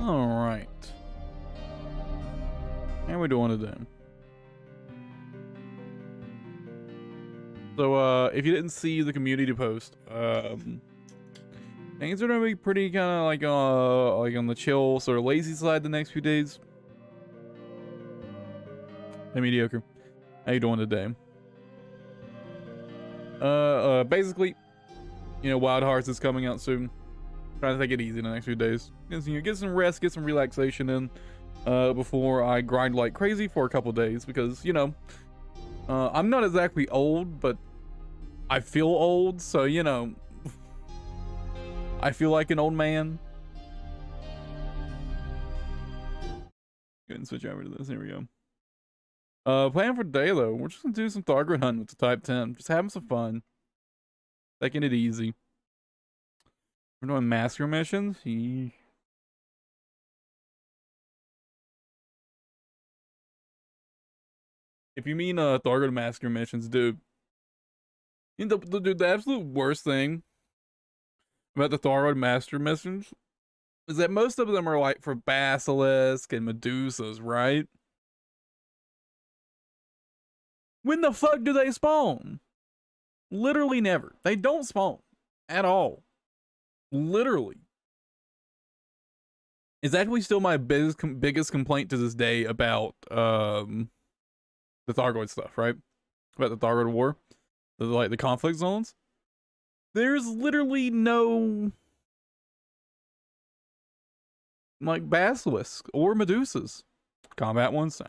Alright. How we doing today? So, if you didn't see the community post, things are gonna be pretty kind of like on the chill, sort of lazy side the next few days. Hey, mediocre. How you doing today? Basically, you know, Wild Hearts is coming out soon. Trying to take it easy the next few days. You know, get some rest, get some relaxation in, before I grind like crazy for a couple days, because, you know, I'm not exactly old, but I feel old, so, you know, I feel like an old man. Go ahead and switch over to this. Here we go. Plan for today, though. We're just gonna do some Thargoid hunting with the Type 10. Just having some fun. Taking it easy. We're doing master missions. If you mean Thargoid master missions, dude. You know, the absolute worst thing about the Thargoid master missions is that most of them are like for Basilisk and Medusas, right? When the fuck do they spawn? Literally never. They don't spawn at all. Literally. It's actually still my biggest complaint to this day about the Thargoid stuff, right? About the Thargoid war. Like the conflict zones. There's literally no like Basilisk or Medusas. Combat ones.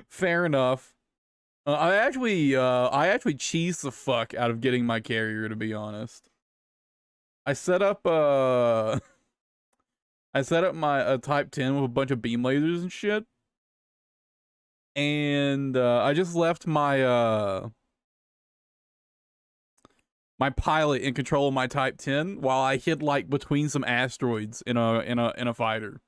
Fair enough. I actually cheesed the fuck out of getting my carrier, to be honest. I set up my Type 10 with a bunch of beam lasers and shit. And I just left my my pilot in control of my Type 10 while I hid like between some asteroids in a fighter.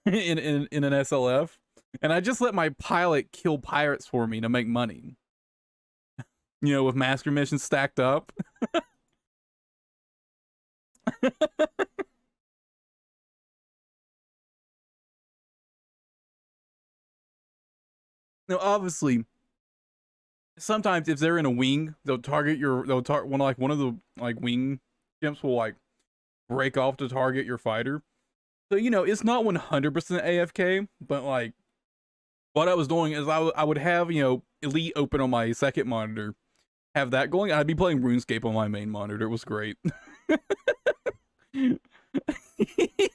in an SLF. And I just let my pilot kill pirates for me to make money. You know, with master missions stacked up. Now, obviously, sometimes if they're in a wing, they'll target one of the like wing ships will like break off to target your fighter. So, you know, it's not 100% AFK, but like what I was doing is I would have, you know, Elite open on my second monitor, have that going. I'd be playing RuneScape on my main monitor. It was great. I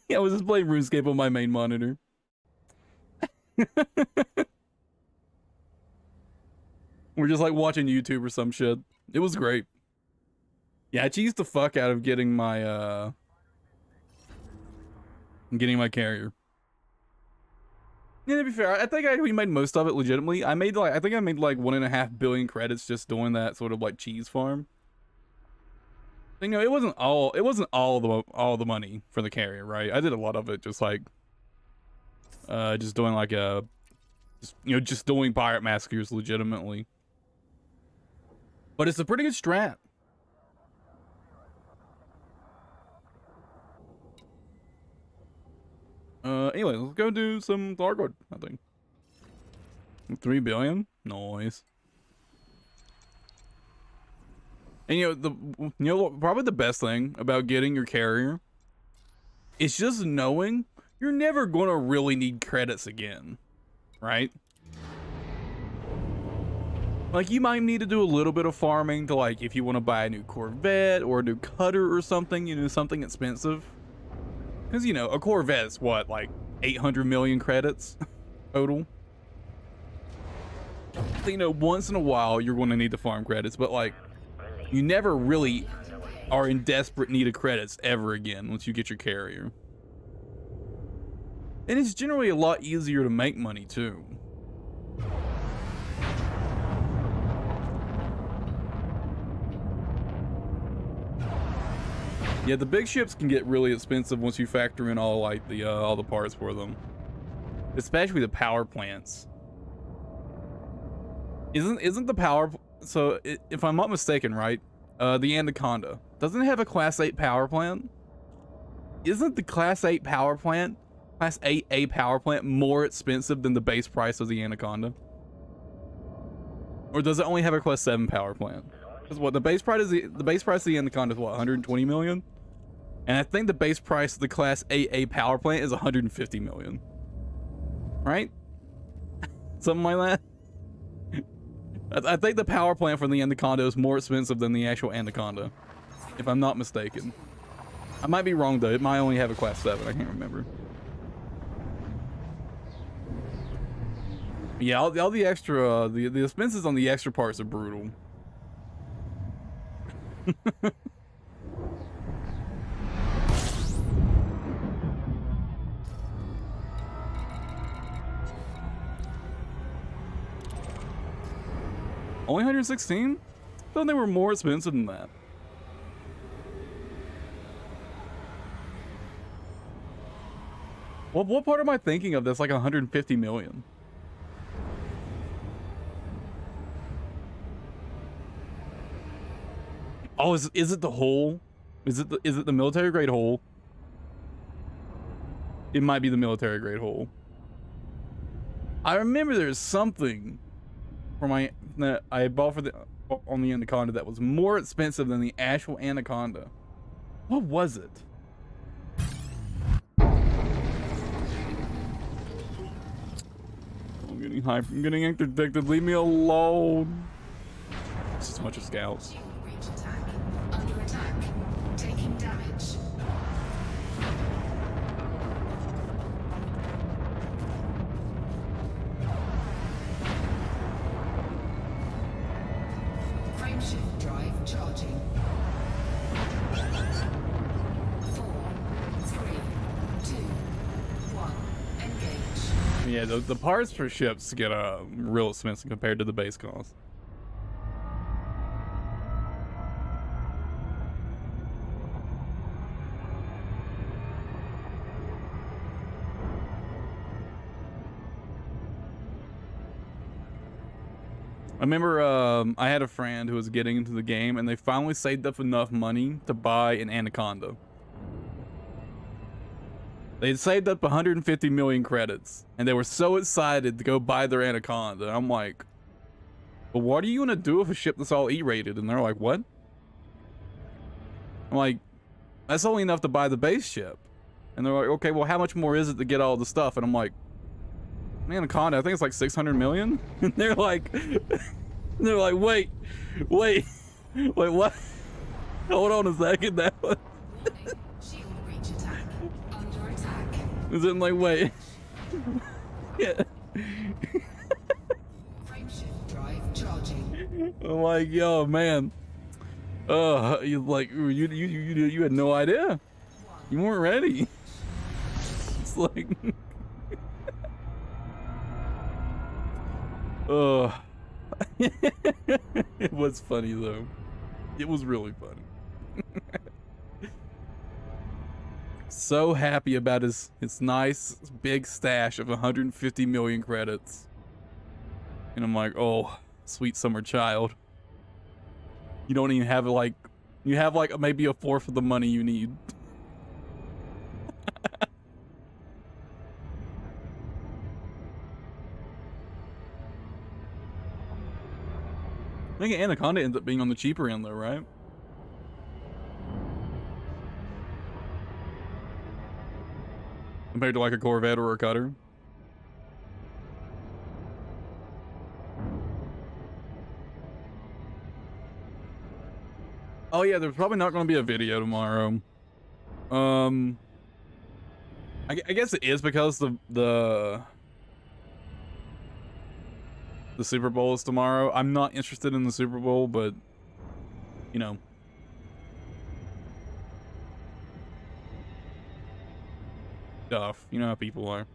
was just playing RuneScape on my main monitor. We're just like watching YouTube or some shit. It was great. Yeah, I cheesed the fuck out of getting my carrier. Yeah, to be fair, I think we made most of it legitimately. I think I made like 1.5 billion credits just doing that sort of like cheese farm. You know, it wasn't all the money for the carrier, right? I did a lot of it just like just doing like just doing pirate massacres legitimately. But it's a pretty good strat. Anyway, let's go do some Thargoid, I think. 3 billion? Nice. And probably the best thing about getting your carrier is just knowing you're never gonna really need credits again, right? Like, you might need to do a little bit of farming to, like, if you want to buy a new Corvette or a new cutter or something, you know, something expensive. Because, you know, a Corvette's what, like 800 million credits total? So, you know, once in a while you're going to need to farm credits, but like, you never really are in desperate need of credits ever again once you get your carrier. And it's generally a lot easier to make money too. Yeah, the big ships can get really expensive once you factor in all like the all the parts for them, especially the power plants. Isn't the power so? If I'm not mistaken, right? The Anaconda doesn't it have a Class 8 power plant? isn't the Class 8 power plant, Class 8A power plant, more expensive than the base price of the Anaconda? Or does it only have a Class 7 power plant? Because what the base price of the Anaconda is what, 120 million? And I think the base price of the Class 8A power plant is 150 million. Right? Something like that. I think the power plant for the Anaconda is more expensive than the actual Anaconda, if I'm not mistaken. I might be wrong though. It might only have a Class 7. I can't remember. Yeah, all the extra, the expenses on the extra parts are brutal. Only 116? I thought they were more expensive than that. What part am I thinking of that's like 150 million? Oh, is it the hull? Is it the military grade hull? It might be the military grade hull. I remember there's something for my that I bought for the on the Anaconda that was more expensive than the actual Anaconda. What was it? I'm getting hyped. I'm getting interdicted. Leave me alone. It's just a bunch of scouts. Under attack. Taking damage. Frameshift drive charging. 4, 3, 2, 1. Engage. Yeah, the parts for ships get real expensive compared to the base cost. I remember I had a friend who was getting into the game and they finally saved up enough money to buy an Anaconda. They had saved up 150 million credits and they were so excited to go buy their Anaconda. I'm like, well, what are you gonna do with a ship that's all E-rated? And they're like, what? I'm like, that's only enough to buy the base ship. And they're like, okay, well, how much more is it to get all the stuff? And I'm like, Anaconda, I think it's like 600 million. And they're like, wait, what? Hold on a second. That one. Shield breach attack. Under attack. Is it like, wait? Yeah. Frameshift drive charging. I'm like, yo, man. You like, you had no idea. You weren't ready. It's like. It was funny though. It was really funny. So happy about his nice big stash of 150 million credits. And I'm like, oh, sweet summer child. You don't even have like, you have like maybe a fourth of the money you need. I think Anaconda ends up being on the cheaper end though, right? Compared to like a Corvette or a cutter. Oh yeah, there's probably not going to be a video tomorrow. I guess it is because the Super Bowl is tomorrow. I'm not interested in the Super Bowl, but you know. Stuff. You know how people are.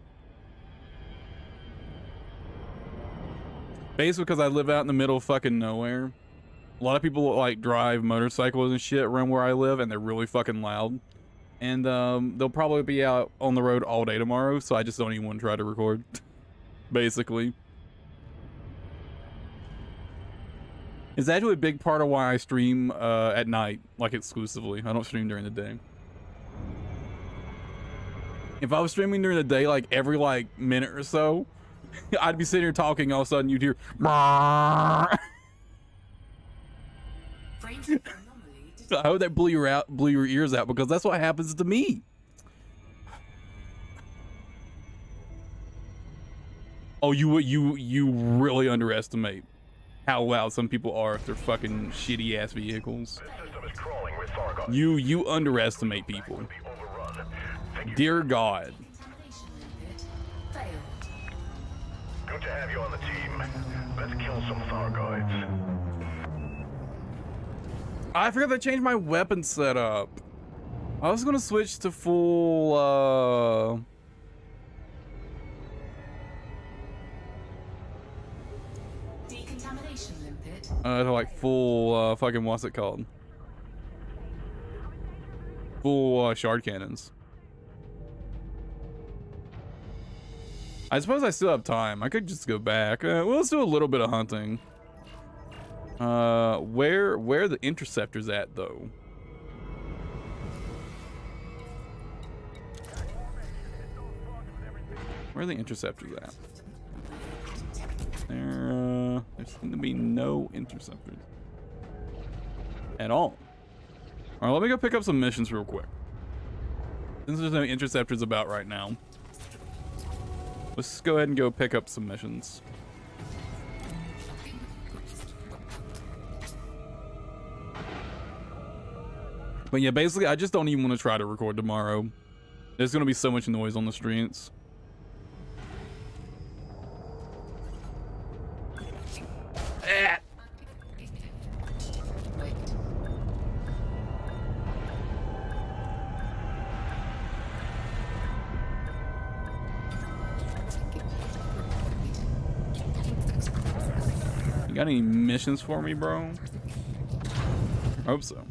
Basically because I live out in the middle of fucking nowhere. A lot of people like drive motorcycles and shit around where I live and they're really fucking loud. And they'll probably be out on the road all day tomorrow, so I just don't even want to try to record. Basically. It's actually a big part of why I stream at night, like exclusively. I don't stream during the day. If I was streaming during the day, like every like minute or so, I'd be sitting here talking. All of a sudden, you'd hear. I hope that blew your ears out, because that's what happens to me. Oh, you really underestimate how loud some people are if they're fucking shitty ass vehicles. You underestimate people. Dear God. Good to have you on the team. Let's kill some Thargoids. I forgot to change my weapon setup. I was gonna switch to full Decontamination limpet. to like full fucking what's it called? Full shard cannons. I suppose I still have time. I could just go back. Well, let's do a little bit of hunting. Where are the interceptors at though? Where are the interceptors at? There seem to be no interceptors at all. All right, let me go pick up some missions real quick. Since there's no interceptors about right now, let's go ahead and go pick up some missions. But yeah, basically, I just don't even want to try to record tomorrow. There's gonna be so much noise on the streets. You got any missions for me, bro? Hope so.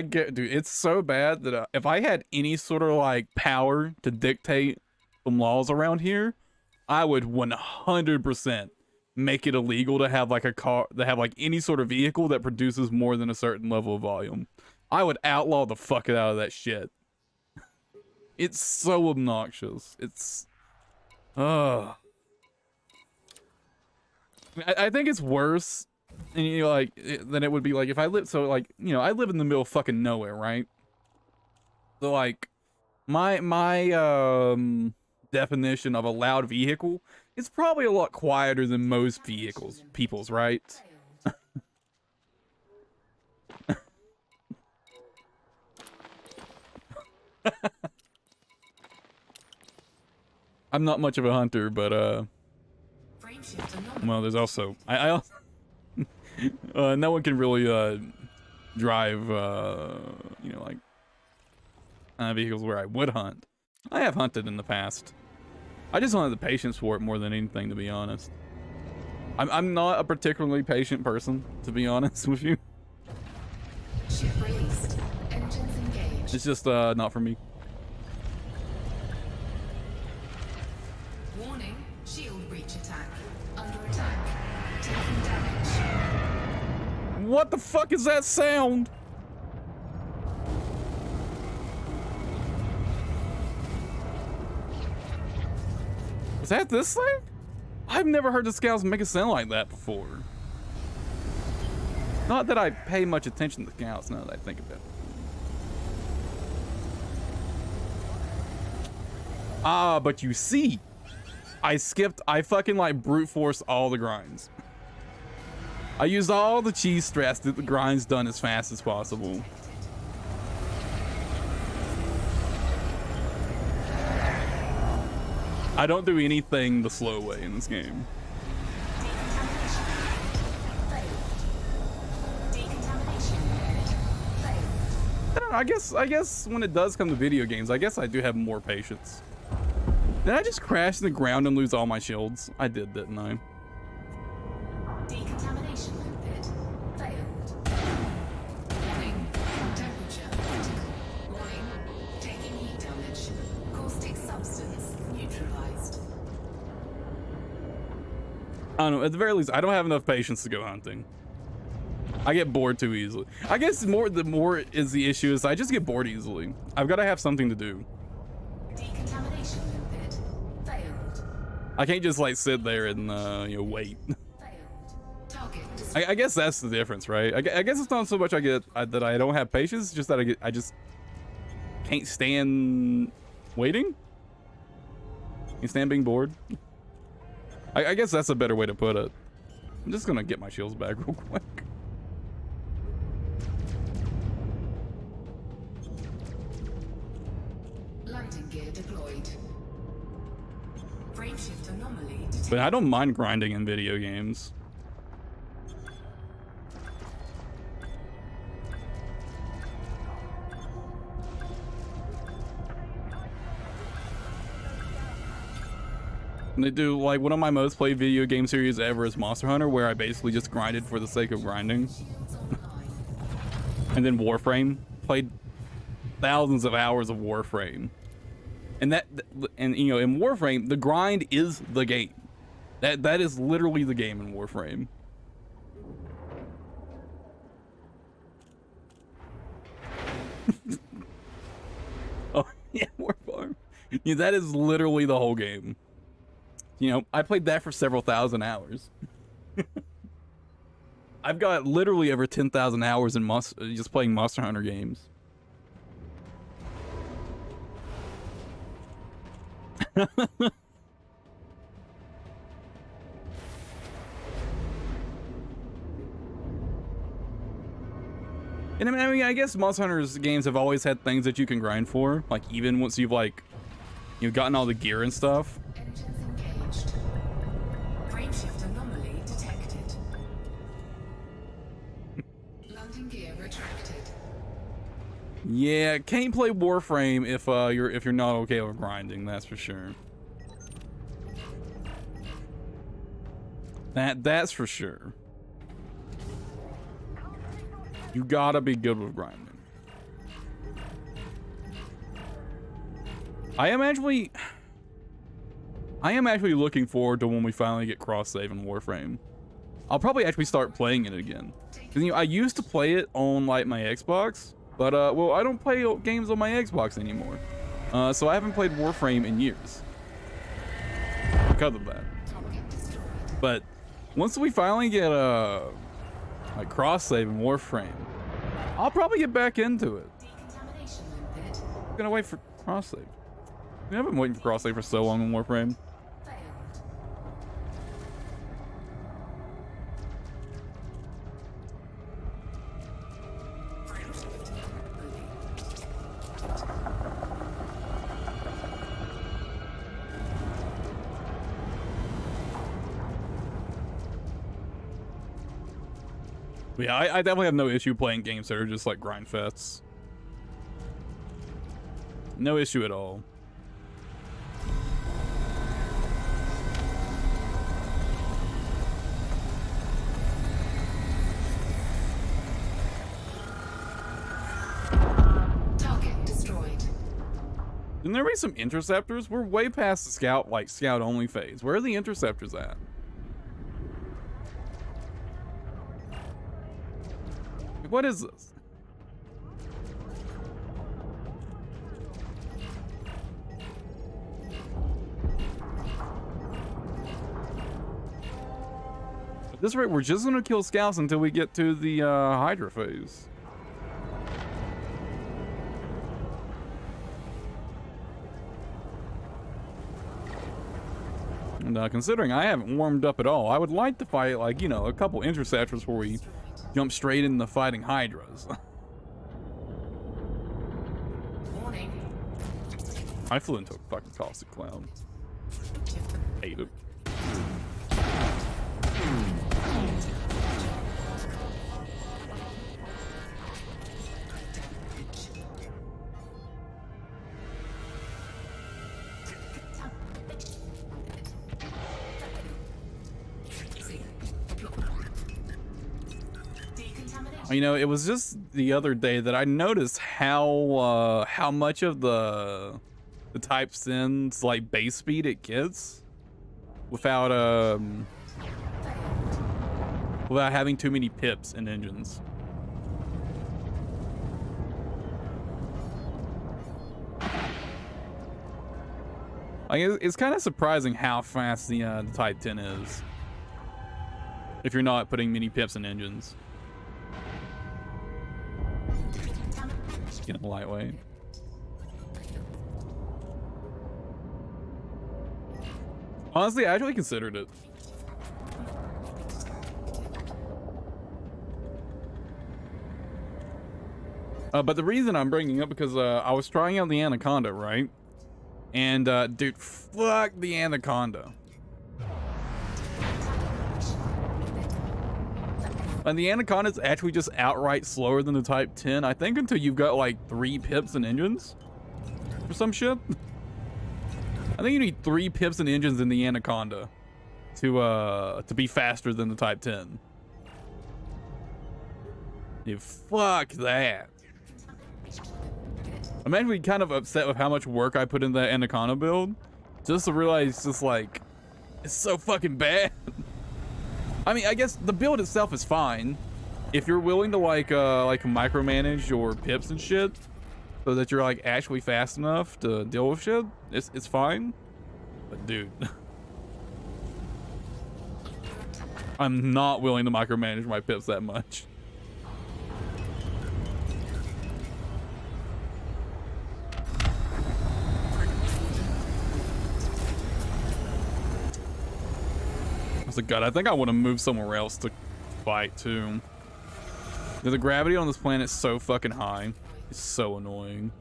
Dude, it's so bad that if I had any sort of like power to dictate some laws around here, I would 100% make it illegal to have like a car, to have like any sort of vehicle that produces more than a certain level of volume. I would outlaw the fuck out of that shit. It's so obnoxious. It's, I think it's worse. And you know, like, then it would be like if I live, so like, you know, I live in the middle of fucking nowhere, right? So like, my definition of a loud vehicle is probably a lot quieter than most people's, right? I'm not much of a hunter, but well, there's also I also no one can really drive you know, like vehicles where I would hunt. I have hunted in the past. I just don't have the patience for it more than anything, to be honest. I'm not a particularly patient person, to be honest with you. Ship released. Engines engaged. It's just not for me. Warning, shield breach attack. Under attack. Taking damage. What the fuck is that sound? Is that this thing? I've never heard the scouts make a sound like that before. Not that I pay much attention to scouts now that I think of it. Ah, but you see, I fucking like brute force all the grinds. I used all the cheese strats to get the grinds done as fast as possible. I don't do anything the slow way in this game. I don't know, I guess when it does come to video games, I guess I do have more patience. Did I just crash in the ground and lose all my shields? I did, didn't I? Decontamination limpet failed. Warning. Temperature critical. Warning. Taking heat damage. Caustic substance neutralized. I don't know. At the very least, I don't have enough patience to go hunting. I get bored too easily. I guess the more is the issue is I just get bored easily. I've got to have something to do. Decontamination limpet failed. I can't just like sit there and wait. Failed. Target I guess that's the difference, right? I guess it's not so much that I don't have patience, just that I just can't stand waiting. Can't stand being bored. I guess that's a better way to put it. I'm just gonna get my shields back real quick. landing gear deployed. Frameshift anomaly detected. But I don't mind grinding in video games. And they do, like, one of my most played video game series ever is Monster Hunter, where I basically just grinded for the sake of grinding. Shields online. And then Warframe. Played thousands of hours of Warframe. And in Warframe, the grind is the game. That is literally the game in Warframe. Oh, yeah, Warfarm. Yeah, that is literally the whole game. I played that for several thousand hours. I've got literally over 10,000 hours in just playing Monster Hunter games. And I mean, I guess Monster Hunter's games have always had things that you can grind for, like even once you've gotten all the gear and stuff. Engines engaged. Frameshift anomaly detected. Landing gear retracted. Yeah, can't play Warframe if you're not okay with grinding, that's for sure. That's for sure. You gotta be good with grinding. I am actually looking forward to when we finally get cross save in Warframe. I'll probably actually start playing it again. 'Cause, I used to play it on like my Xbox, but well, I don't play games on my Xbox anymore. So I haven't played Warframe in years because of that. Target destroyed. But once we finally get like cross save in Warframe, I'll probably get back into it. Decontamination limpet I'm gonna wait for cross save. I've been waiting for cross save for so long in Warframe. failed. Frameshift anomaly. But yeah, I definitely have no issue playing games that are just like grind fests. No issue at all. Target destroyed. Didn't there be some interceptors? We're way past the scout only phase. Where are the interceptors at? What is this? At this rate, we're just gonna kill scouts until we get to the Hydra phase. And considering I haven't warmed up at all, I would like to fight like, a couple interceptors before we jump straight into fighting Hydras. Warning. I flew into a fucking caustic cloud. Hate it. You know, it was just the other day that I noticed how much of the Type 10's like base speed it gets without without having too many pips and engines. Like it's kind of surprising how fast the Type 10 is if you're not putting many pips and engines. Just getting lightweight. Honestly, I actually considered it. But the reason I'm bringing up because I was trying out the Anaconda, right? And dude, fuck the Anaconda. And the Anaconda's actually just outright slower than the Type 10. I think until you've got like 3 pips and engines or some shit. I think you need 3 pips and engines in the Anaconda to be faster than the Type 10. Dude, fuck that. I'm actually kind of upset with how much work I put in that Anaconda build, just to realize just like it's so fucking bad. I mean, I guess the build itself is fine if you're willing to like micromanage your pips and shit, so that you're like actually fast enough to deal with shit. It's fine, but dude, I'm not willing to micromanage my pips that much. God, I think I want to move somewhere else to fight too. The gravity on this planet is so fucking high. It's so annoying.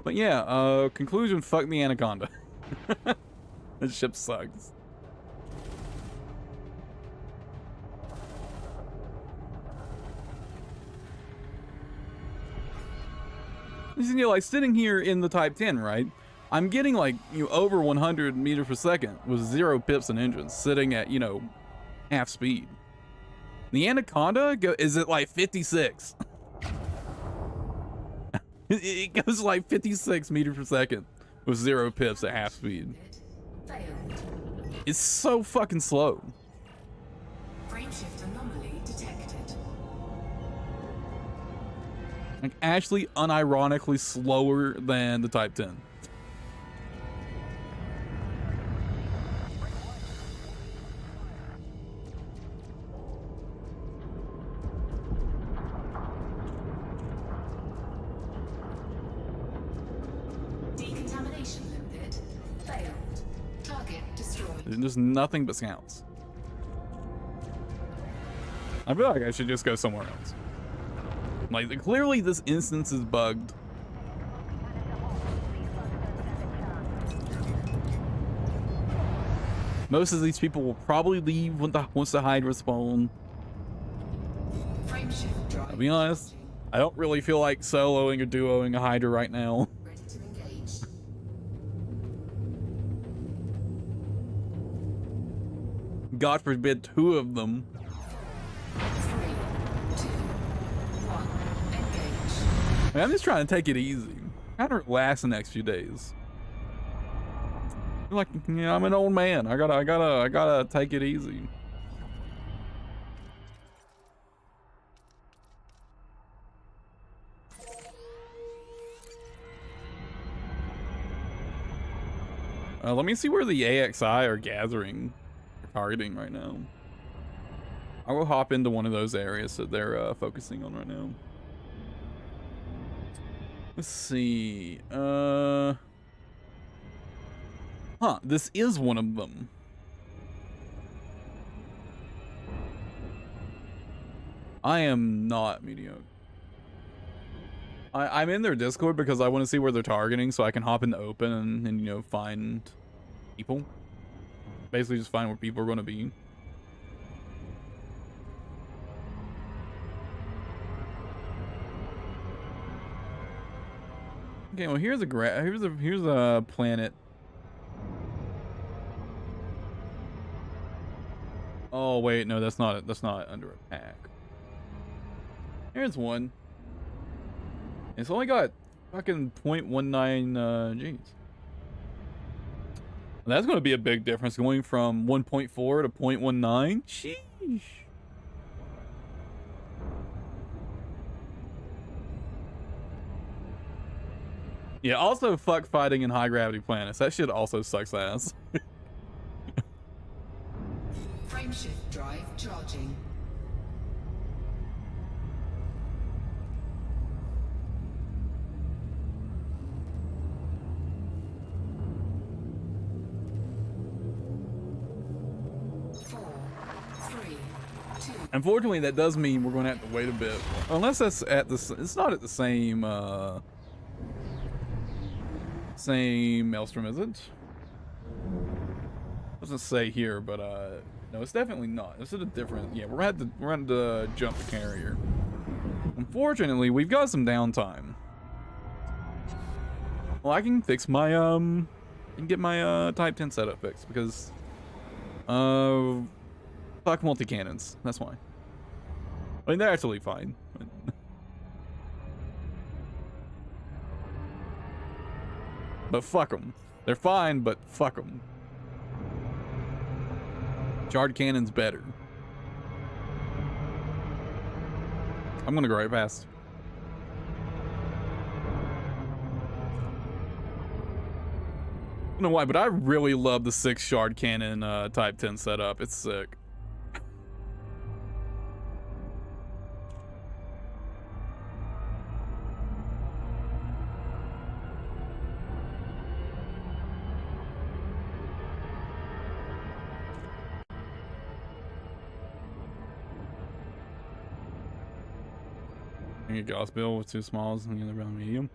But yeah, conclusion, fuck the Anaconda. This ship sucks. You know, like sitting here in the Type 10, right? I'm getting like, you know, over 100 meters per second with 0 pips and engines sitting at, you know, half speed. The Anaconda is at like 56. It goes like 56 meters per second with 0 pips at half speed. It's so fucking slow. Frameshift anomaly detected. Like actually unironically slower than the Type 10. There's nothing but scouts. I feel like I should just go somewhere else. Like, clearly this instance is bugged. Most of these people will probably leave once the Hydra spawn. I'll be honest, I don't really feel like soloing or duoing a Hydra right now. God forbid 2 of them. 3, 2, 1, engage. I'm just trying to take it easy. Kind of relax the next few days. Like, you know, I'm an old man. I gotta take it easy. Let me see where the AXI are gathering. Targeting right now. I will hop into one of those areas that they're focusing on right now. Let's see. This is one of them. I am not mediocre. I'm in their Discord because I want to see where they're targeting so I can hop into open and you know, find people. basically just find where people are going to be. Okay, well here's a planet. Oh wait, no, that's not under attack. Here's one. It's only got fucking 0.19 Gs. That's going to be a big difference going from 1.4 to 0.19. Sheesh. Yeah, also fuck fighting in high gravity planets. That shit also sucks ass. Frameshift drive charging. Unfortunately, that does mean we're going to have to wait a bit. Unless that's at the... It's not at the same... same Maelstrom, is it? Doesn't say here, but no, it's definitely not. This is a different... Yeah, we're going to have to jump the carrier. Unfortunately, we've got some downtime. Well, I can fix my I can get my Type 10 setup fixed because fuck multi-cannons. That's why. I mean, they're actually fine. But fuck them. They're fine, but fuck them. Shard cannon's better. I'm gonna go right past. I don't know why, but I really love the 6 shard cannon Type 10 setup. It's sick. A Gauss bill with 2 smalls and the other round medium.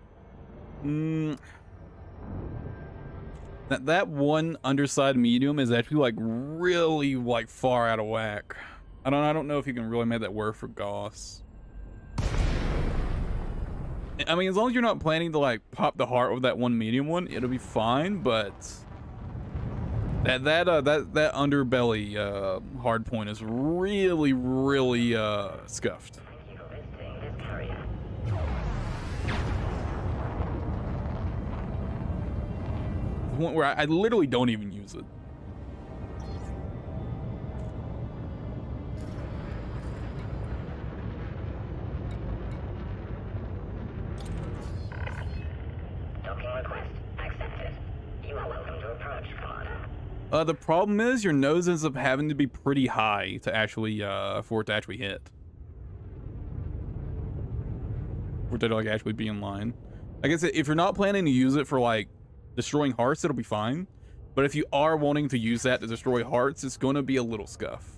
That one underside medium is actually like really like far out of whack. I don't know if you can really make that work for Gauss. I mean, as long as you're not planning to like pop the heart with that one medium one, it'll be fine. But that underbelly hard point is really scuffed. Where I literally don't even use it. Docking request accepted. You are welcome to approach, Commander. The problem is your nose ends up having to be pretty high to actually for it to actually hit. For it to like actually be in line. Like I said, if you're not planning to use it for like destroying hearts, it'll be fine. But if you are wanting to use that to destroy hearts, it's going to be a little scuff.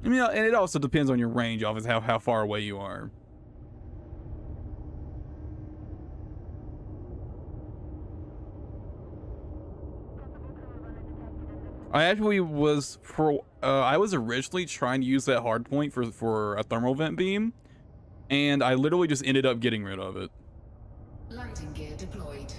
I mean, and it also depends on your range, obviously, how far away you are. I actually was I was originally trying to use that hard point for a thermal vent beam, and I literally just ended up getting rid of it. Landing gear deployed.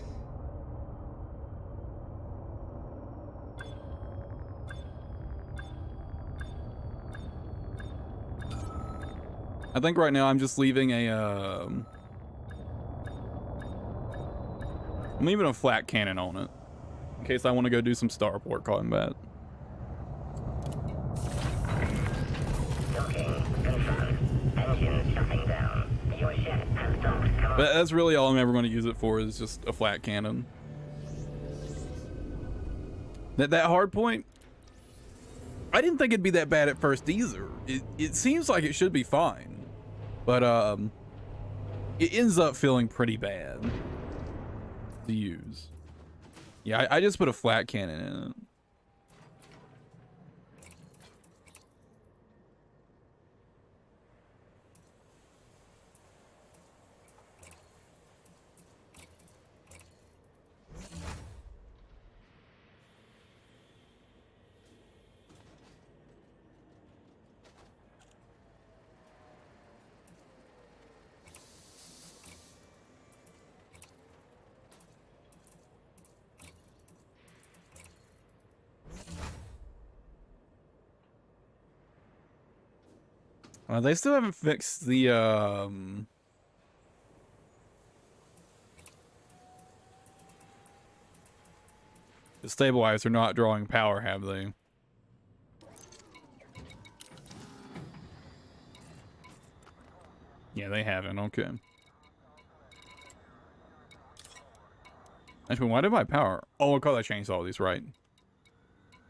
I think right now I'm just leaving a I'm leaving a flat cannon on it in case I want to go do some starport combat. But that's really all I'm ever going to use it for, is just a flat cannon. That hard point, I didn't think it'd be that bad at first either. It seems like it should be fine, but it ends up feeling pretty bad to use. Yeah, I just put a flat cannon in it. They still haven't fixed the stabilizer not drawing power, have they? Yeah, they haven't. Okay. Actually, why did my power? Oh, because I changed all these, right?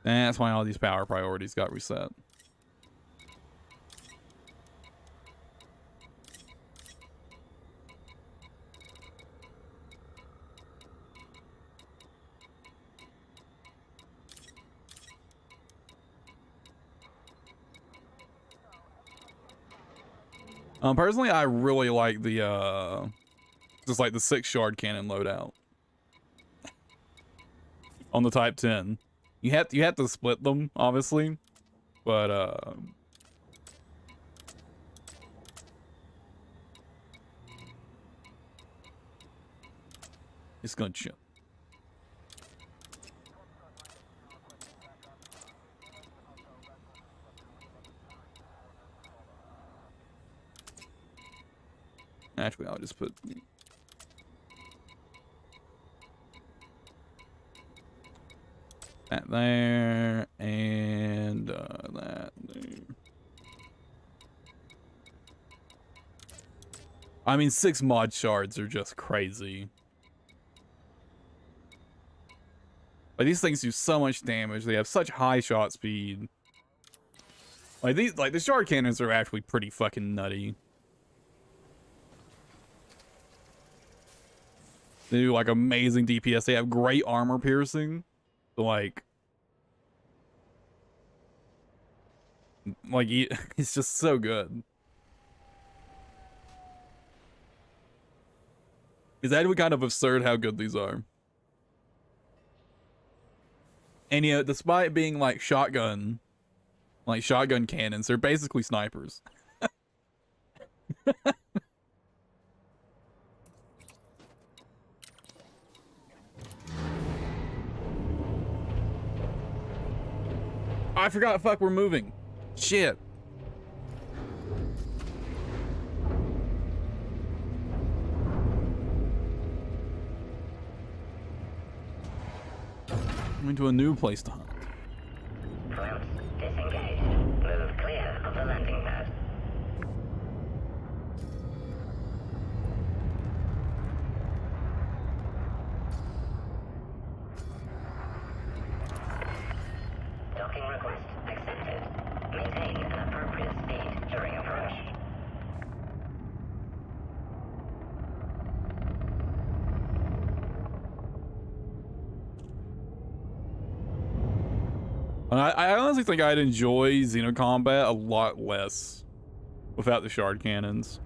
That's why all these power priorities got reset. Personally, I really like the just like the 6 shard cannon loadout on the Type 10. You have to split them, obviously, but it's gonna chill. Actually, I'll just put that there and that there. I mean, 6 mod shards are just crazy. Like, these things do so much damage. They have such high shot speed. Like the shard cannons are actually pretty fucking nutty. They do like amazing DPS. They have great armor piercing. Like it's just so good. It's actually kind of absurd how good these are. And yeah, despite being like shotgun cannons, they're basically snipers. I forgot, fuck, we're moving. Shit. I'm into a new place to hunt. Flaps disengaged. Move clear of the landing pad. Docking request accepted. Maintain an appropriate speed during approach. I honestly think I'd enjoy Xeno combat a lot less without the shard cannons.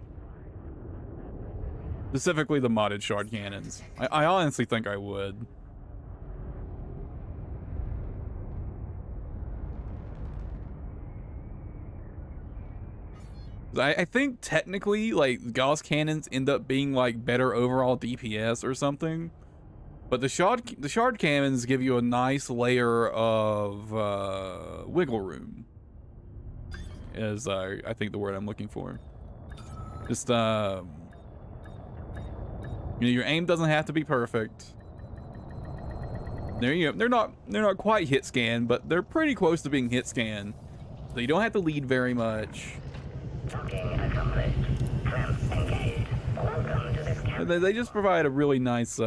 Specifically the modded shard cannons. I honestly think I would. I think technically, like, Gauss cannons end up being, like, better overall DPS or something. But the shard cannons give you a nice layer of wiggle room. Is I think the word I'm looking for. Just you know, your aim doesn't have to be perfect. There you go. They're not quite hit scan, but they're pretty close to being hit scan. So you don't have to lead very much. Docking accomplished. Clamps engaged. Welcome to this camp. They just provide a really nice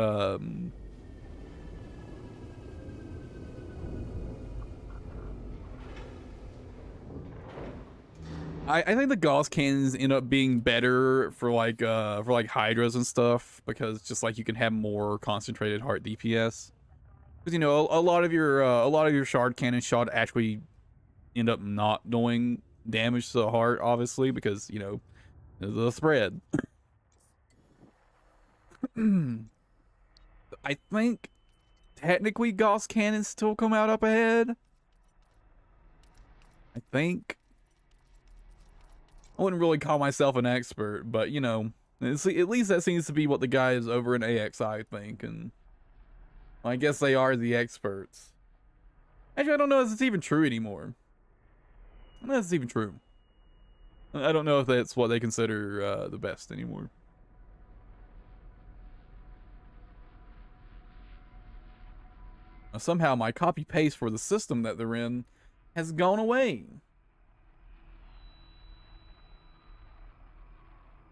I think the Gauss cannons end up being better for like Hydras and stuff, because just like you can have more concentrated heart DPS. Because, you know, a lot of your shard cannon shot actually end up not doing damage to the heart, obviously, because, you know, the spread. I think technically Gauss cannons still come out up ahead. I think. I wouldn't really call myself an expert, but, you know, at least that seems to be what the guys over in AXI think, and I guess they are the experts. Actually, I don't know if it's even true anymore. I don't know if it's even true. I don't know if that's what they consider the best anymore. Somehow my copy paste for the system that they're in has gone away.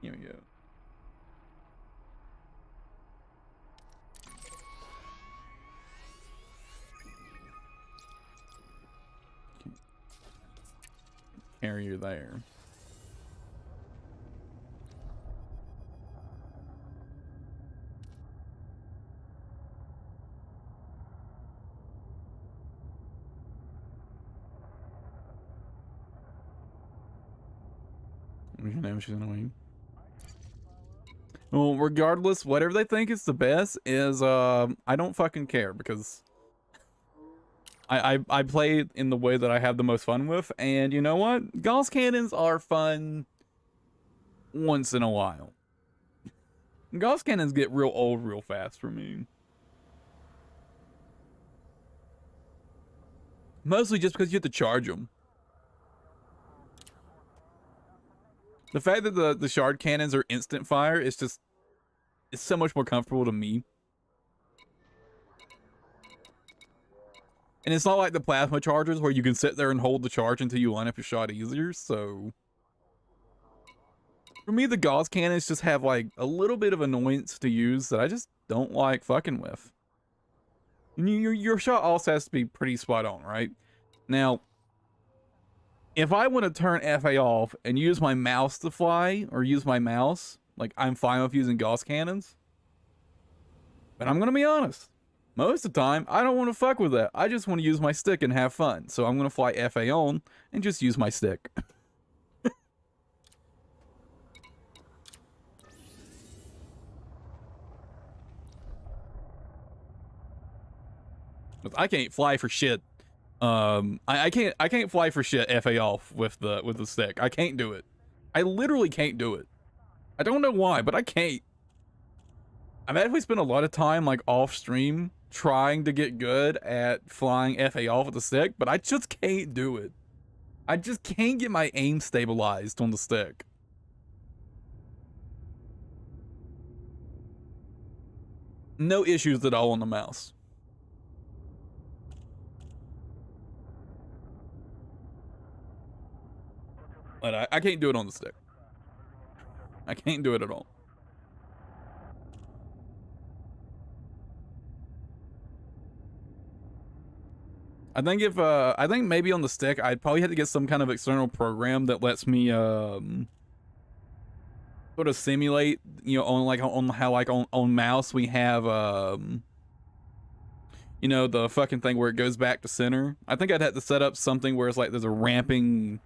Here we go. Carrier there. She's annoying. Well, regardless, whatever they think is the best is I don't fucking care, because I play in the way that I have the most fun with, and you know what? Gauss cannons are fun once in a while. Gauss cannons get real old real fast for me. Mostly just because you have to charge them. The fact that the shard cannons are instant fire is just, it's so much more comfortable to me. And it's not like the plasma chargers where you can sit there and hold the charge until you line up your shot easier, so... For me, the Gauss cannons just have like a little bit of annoyance to use that I just don't like fucking with. And your shot also has to be pretty spot on, right? Now, if I want to turn FA off and use my mouse to fly, or use my mouse, like, I'm fine with using Gauss cannons. But I'm going to be honest. Most of the time, I don't want to fuck with that. I just want to use my stick and have fun. So I'm going to fly FA on and just use my stick. I can't fly for shit. I can't fly for shit FA off with the stick. I can't do it. I literally can't do it. I don't know why, but I can't. I've actually spent a lot of time like off stream trying to get good at flying FA off with the stick, but I just can't do it. I just can't get my aim stabilized on the stick. No issues at all on the mouse. But I can't do it on the stick. I can't do it at all. I think maybe on the stick, I'd probably have to get some kind of external program that lets me sort of simulate, you know, on how like on mouse we have you know, the fucking thing where it goes back to center. I think I'd have to set up something where it's like there's a ramping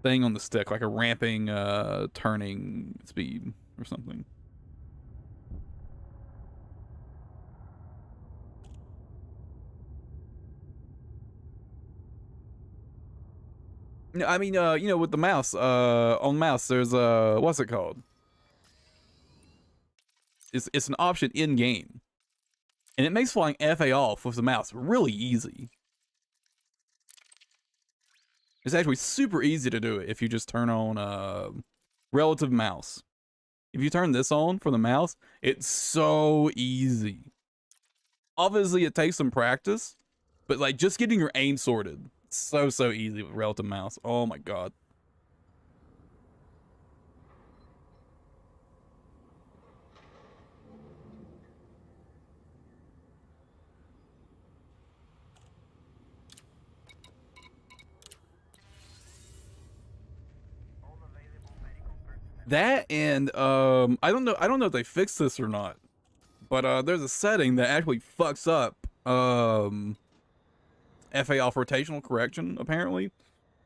thing on the stick, like a ramping turning speed or something. I mean, you know, with the mouse, on mouse, there's what's it called? It's an option in game, and it makes flying FA off with the mouse really easy. It's actually super easy to do it if you just turn on relative mouse. If you turn this on for the mouse, it's so easy. Obviously, it takes some practice, but like just getting your aim sorted, it's so easy with relative mouse. Oh my god. That and I don't know if they fixed this or not, but there's a setting that actually fucks up FA off rotational correction apparently.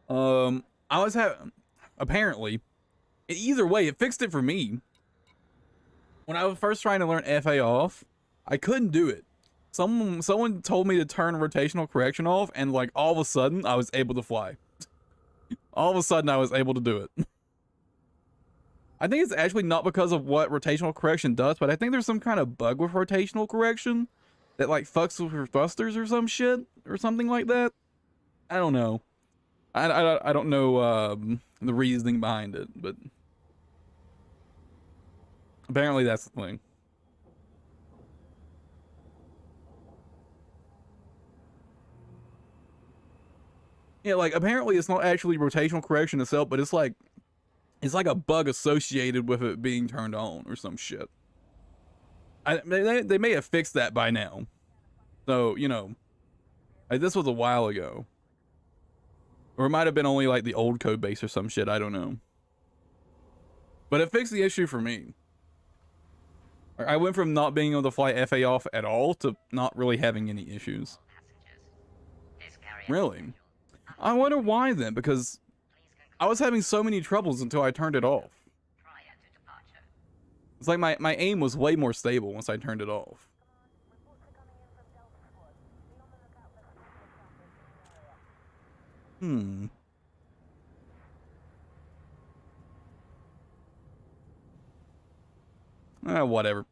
I was having, apparently, either way it fixed it for me. When I was first trying to learn FA off, I couldn't do it. Someone told me to turn rotational correction off, and like all of a sudden I was able to fly. All of a sudden I was able to do it. I think it's actually not because of what rotational correction does, but I think there's some kind of bug with rotational correction that like fucks with your thrusters or some shit or something like that. I don't know. I don't know the reasoning behind it, but apparently that's the thing. Yeah, like apparently it's not actually rotational correction itself, but it's like a bug associated with it being turned on or some shit. They may have fixed that by now. So, you know, like this was a while ago. Or it might have been only like the old code base or some shit, I don't know. But it fixed the issue for me. I went from not being able to fly FA off at all to not really having any issues. Really? I wonder why then, because I was having so many troubles until I turned it off. It's like my aim was way more stable once I turned it off. Whatever.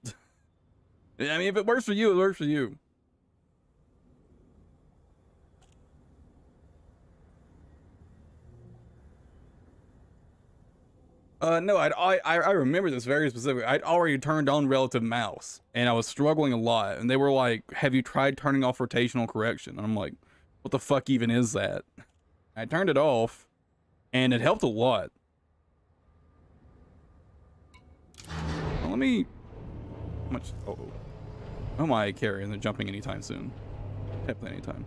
I mean, if it works for you, it works for you. No, I remember this very specifically. I'd already turned on relative mouse, and I was struggling a lot. And they were like, "Have you tried turning off rotational correction?" And I'm like, "What the fuck even is that?" I turned it off, and it helped a lot. Well, let me. How much? Oh, oh my carry, and they're jumping anytime soon. Definitely anytime.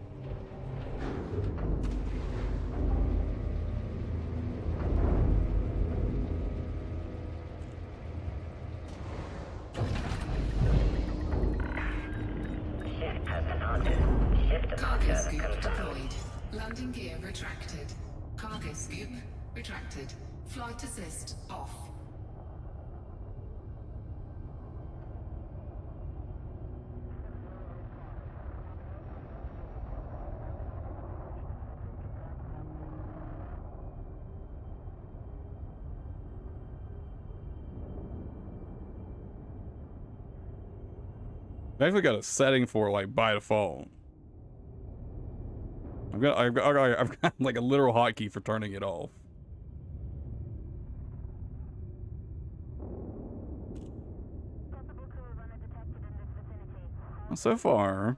Cargo scoop deployed. Landing gear retracted. Cargo scoop retracted. Flight assist off. I've actually got a setting for like by default. I've got like a literal hotkey for turning it off. Well, so far,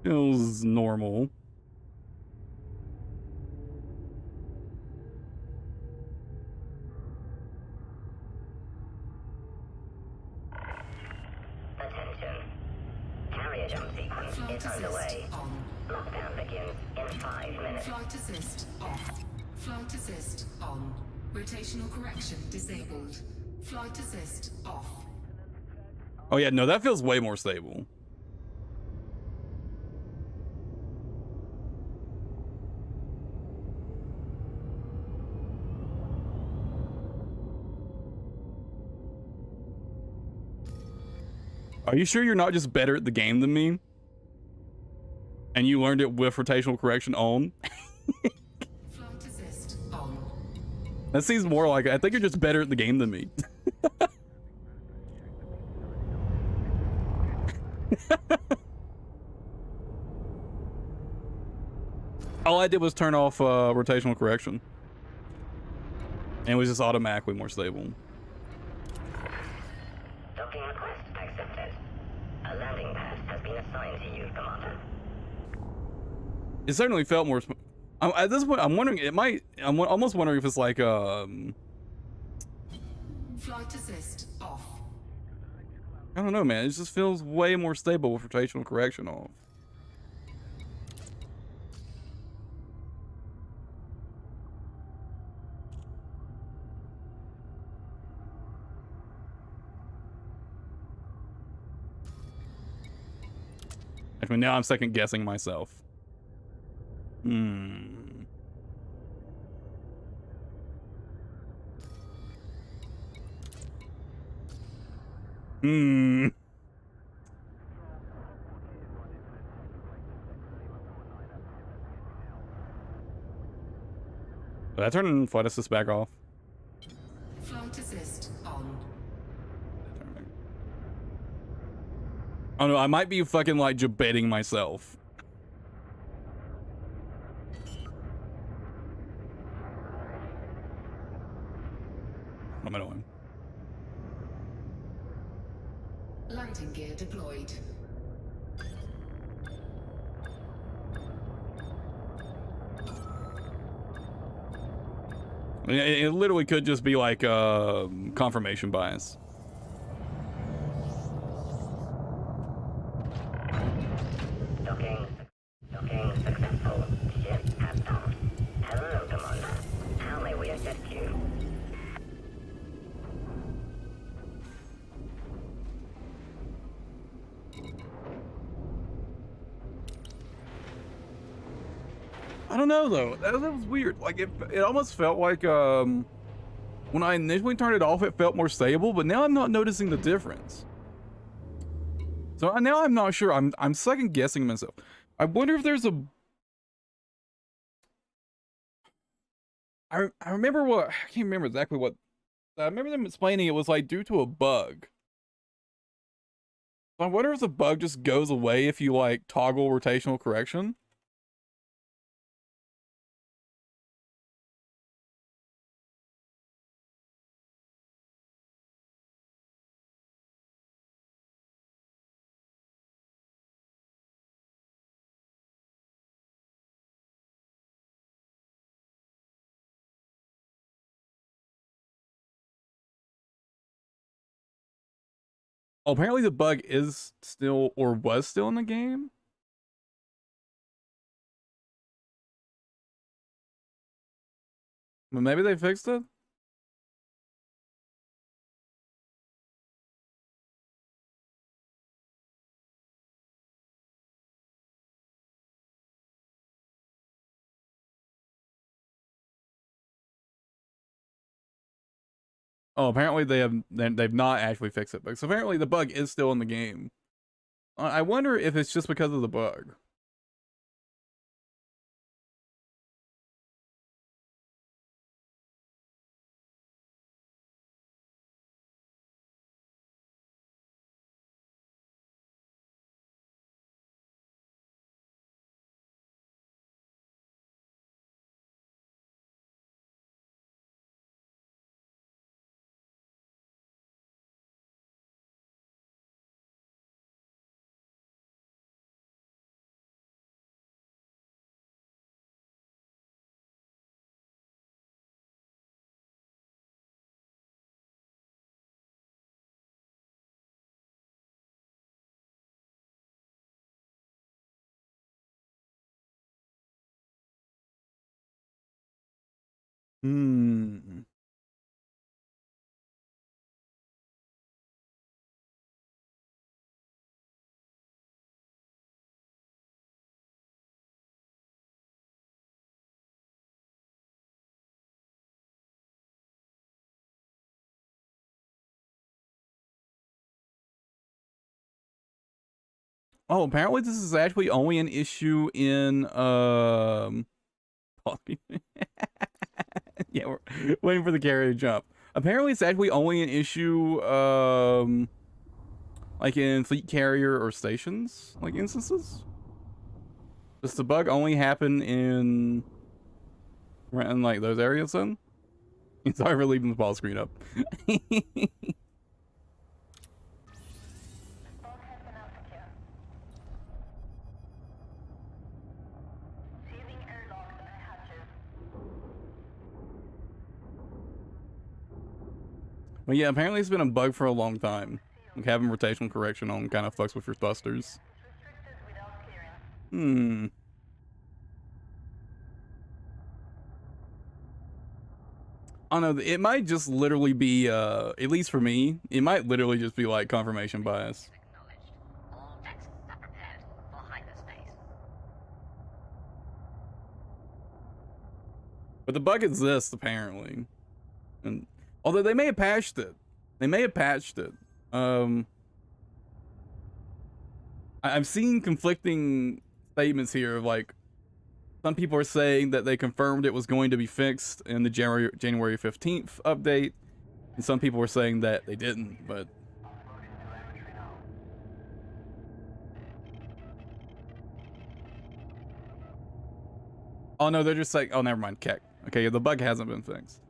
feels normal. Attention. Carrier jump sequence is underway. Lockdown begins in 5 minutes. Flight assist off. Flight assist on. Rotational correction disabled. Flight assist off. Oh yeah, no, that feels way more stable. Are you sure you're not just better at the game than me? And you learned it with rotational correction on? Flight assist on. That seems more like, I think you're just better at the game than me. All I did was turn off rotational correction. And it was just automatically more stable. Docking request accepted. A landing pad has been assigned to you, Commander. It certainly felt more. At this point, I'm wondering. I'm almost wondering if it's like Flight assist off. I don't know, man. It just feels way more stable with rotational correction off. Actually, now I'm second guessing myself. Hmm. Did I turn flight assist back off? Flight assist on. Oh no, I might be fucking like debating myself. I'm annoying. Landing gear deployed. It literally could just be like confirmation bias. Docking successful. Ship has docked. Hello, Commander. How may we assist you? I don't know though. That was weird. Like it almost felt like when I initially turned it off, it felt more stable, but now I'm not noticing the difference. So now I'm not sure. I'm second guessing myself. I wonder if there's a. I remember what I can't remember exactly what. I remember them explaining it was like due to a bug. So I wonder if the bug just goes away if you like toggle rotational correction. Oh, apparently the bug is still or was still in the game. But maybe they fixed it. Oh, apparently they've not actually fixed it. But so apparently the bug is still in the game. I wonder if it's just because of the bug. Hmm. Oh, apparently this is actually only an issue in yeah, we're waiting for the carrier to jump. Apparently it's actually only an issue like in fleet carrier or stations like instances. Does the bug only happen in like those areas then? Sorry for leaving the ball screen up. But yeah, apparently it's been a bug for a long time. Like having rotational correction on kind of fucks with your thrusters. Hmm. I don't know, it might just literally be, at least for me, it might literally just be like confirmation bias. All decks are prepared for hyperspace. But the bug exists, apparently. And although they may have patched it. They may have patched it. I've seen conflicting statements here of like, some people are saying that they confirmed it was going to be fixed in the January 15th update, and some people were saying that they didn't, but oh no, they're just like, oh never mind, Keck. Okay, the bug hasn't been fixed.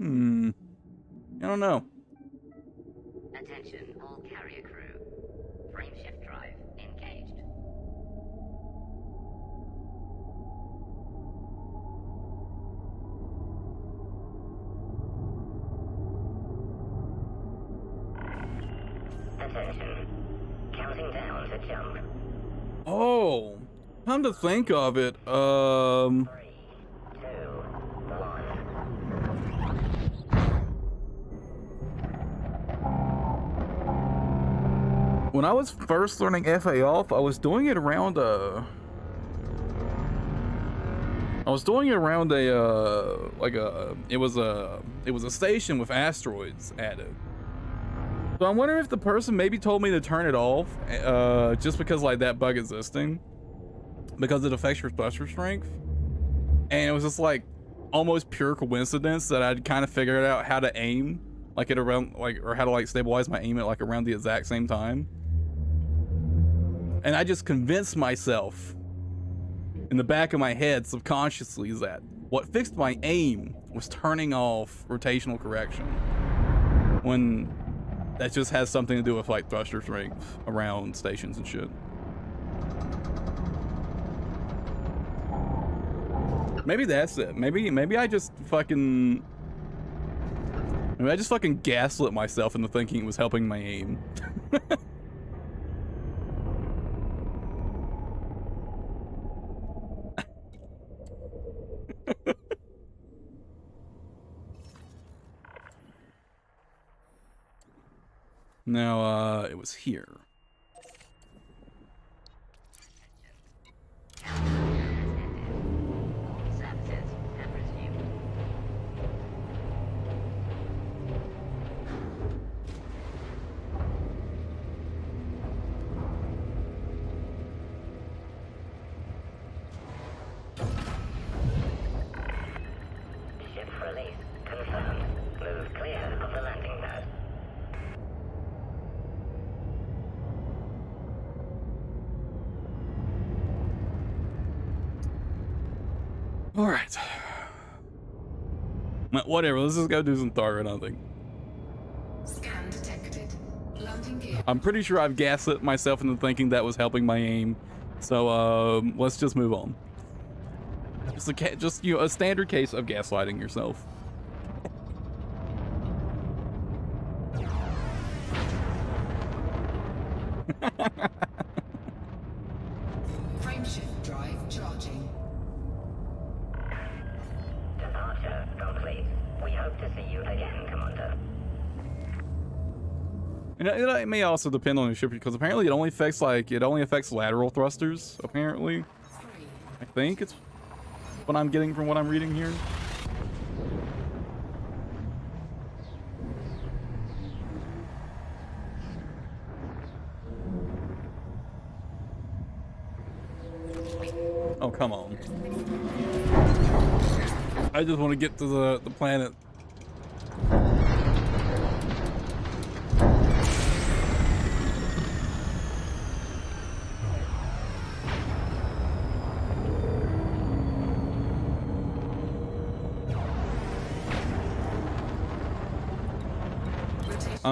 I don't know. Attention, all carrier crew. Frame shift drive engaged. Attention. Counting down to jump. Oh, come to think of it, 3, 2, 1. when I was first learning FA off, I was doing it around a it was a station with asteroids added. So I'm wondering if the person maybe told me to turn it off, just because like that bug existing, because it affects your thruster strength, and it was just like almost pure coincidence that I'd kind of figured out how to aim like it around or how to like stabilize my aim at like around the exact same time, and I just convinced myself in the back of my head subconsciously that what fixed my aim was turning off rotational correction, when that just has something to do with like thruster strength around stations and shit. Maybe that's it. Maybe I just fucking gaslit myself into thinking it was helping my aim. Now, it was here. Ship release confirmed. Move clear of the landing pad. All right. Whatever. Let's just go do some target hunting. Scan detected. Landing gear. I'm pretty sure I've gaslit myself into thinking that was helping my aim. So let's just move on. Just a standard case of gaslighting yourself. Frameshift drive charging. Departure complete. We hope to see you again, Commander. And it may also depend on the ship, because apparently it only affects lateral thrusters. Apparently, 3, I think it's what I'm getting from what I'm reading here. Oh, come on. I just want to get to the planet.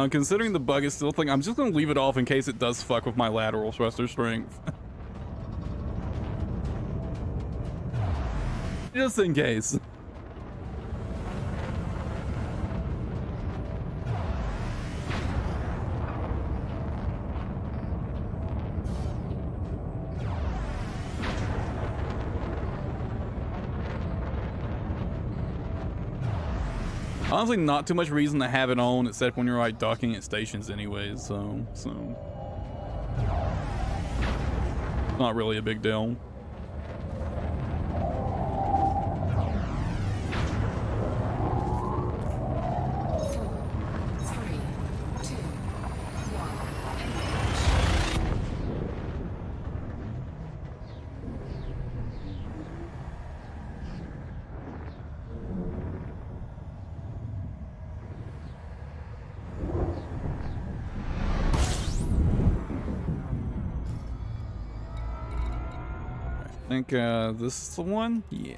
Considering the bug is still a thing, I'm just gonna leave it off in case it does fuck with my lateral thruster strength. Just in case. Honestly, not too much reason to have it on, except when you're like docking at stations anyways, so not really a big deal. I think this is the one? Yeah.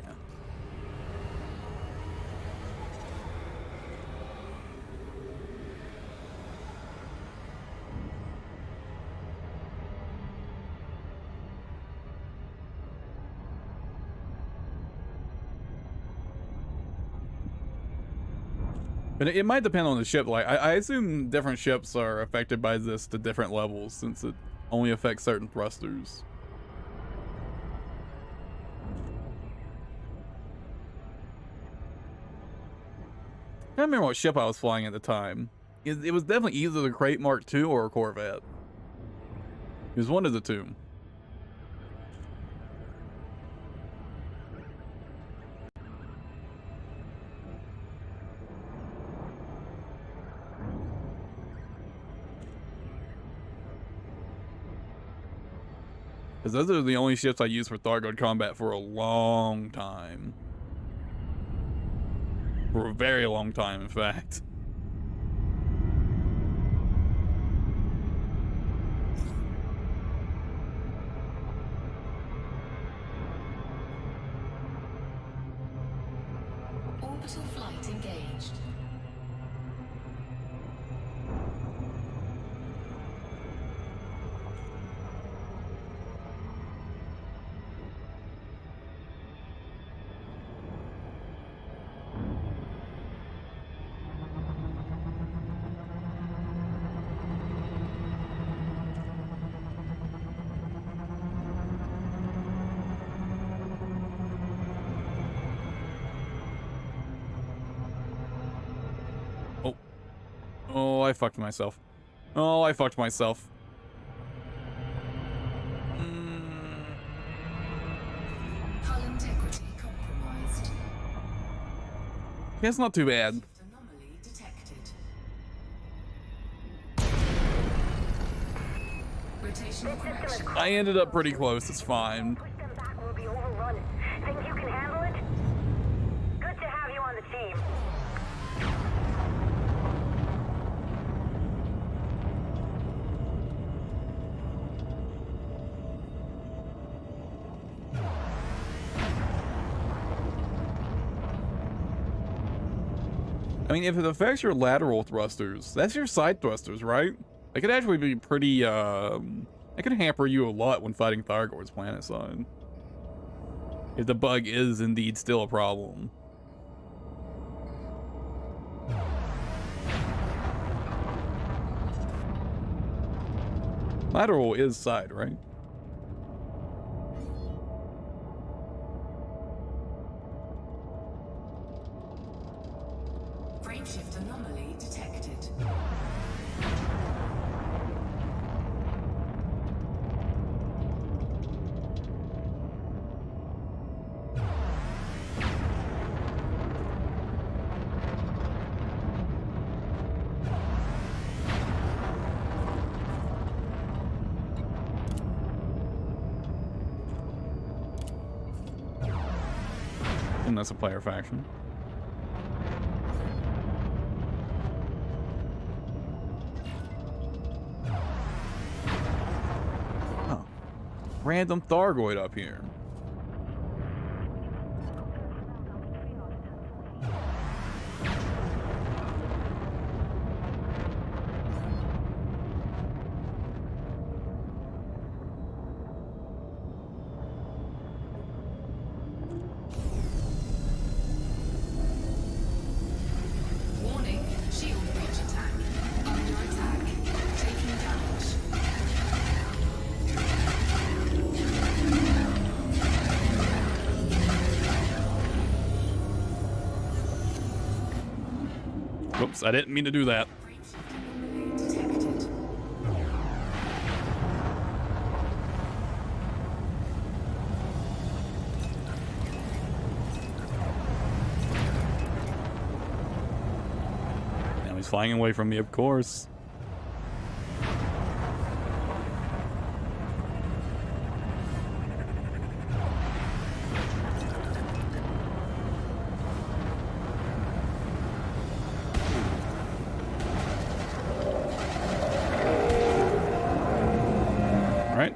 But it might depend on the ship. Like, I assume different ships are affected by this to different levels, since it only affects certain thrusters. I can't remember what ship I was flying at the time. It was definitely either the Crate Mark II or a Corvette. It was one of the two. Because those are the only ships I used for Thargoid combat for a long time. For a very long time, in fact. Orbital flight engaged. Oh, I fucked myself. Oh, I fucked myself. Hull integrity compromised. That's not too bad. Anomaly detected. Rotational correction. I ended up pretty close. It's fine. Push them back, we'll be overrun. Think you can handle it? Good to have you on the team. I mean, if it affects your lateral thrusters, that's your side thrusters, right? It could actually be pretty, it could hamper you a lot when fighting Thargoids planetside. If the bug is indeed still a problem. Lateral is side, right? Frameshift anomaly detected. And that's a player faction. Oh. Random Thargoid up here. Warning, shield breach attack. Under attack. Taking damage. Whoops, I didn't mean to do that. Frameshift anomaly detected. Now he's flying away from me, of course. All right.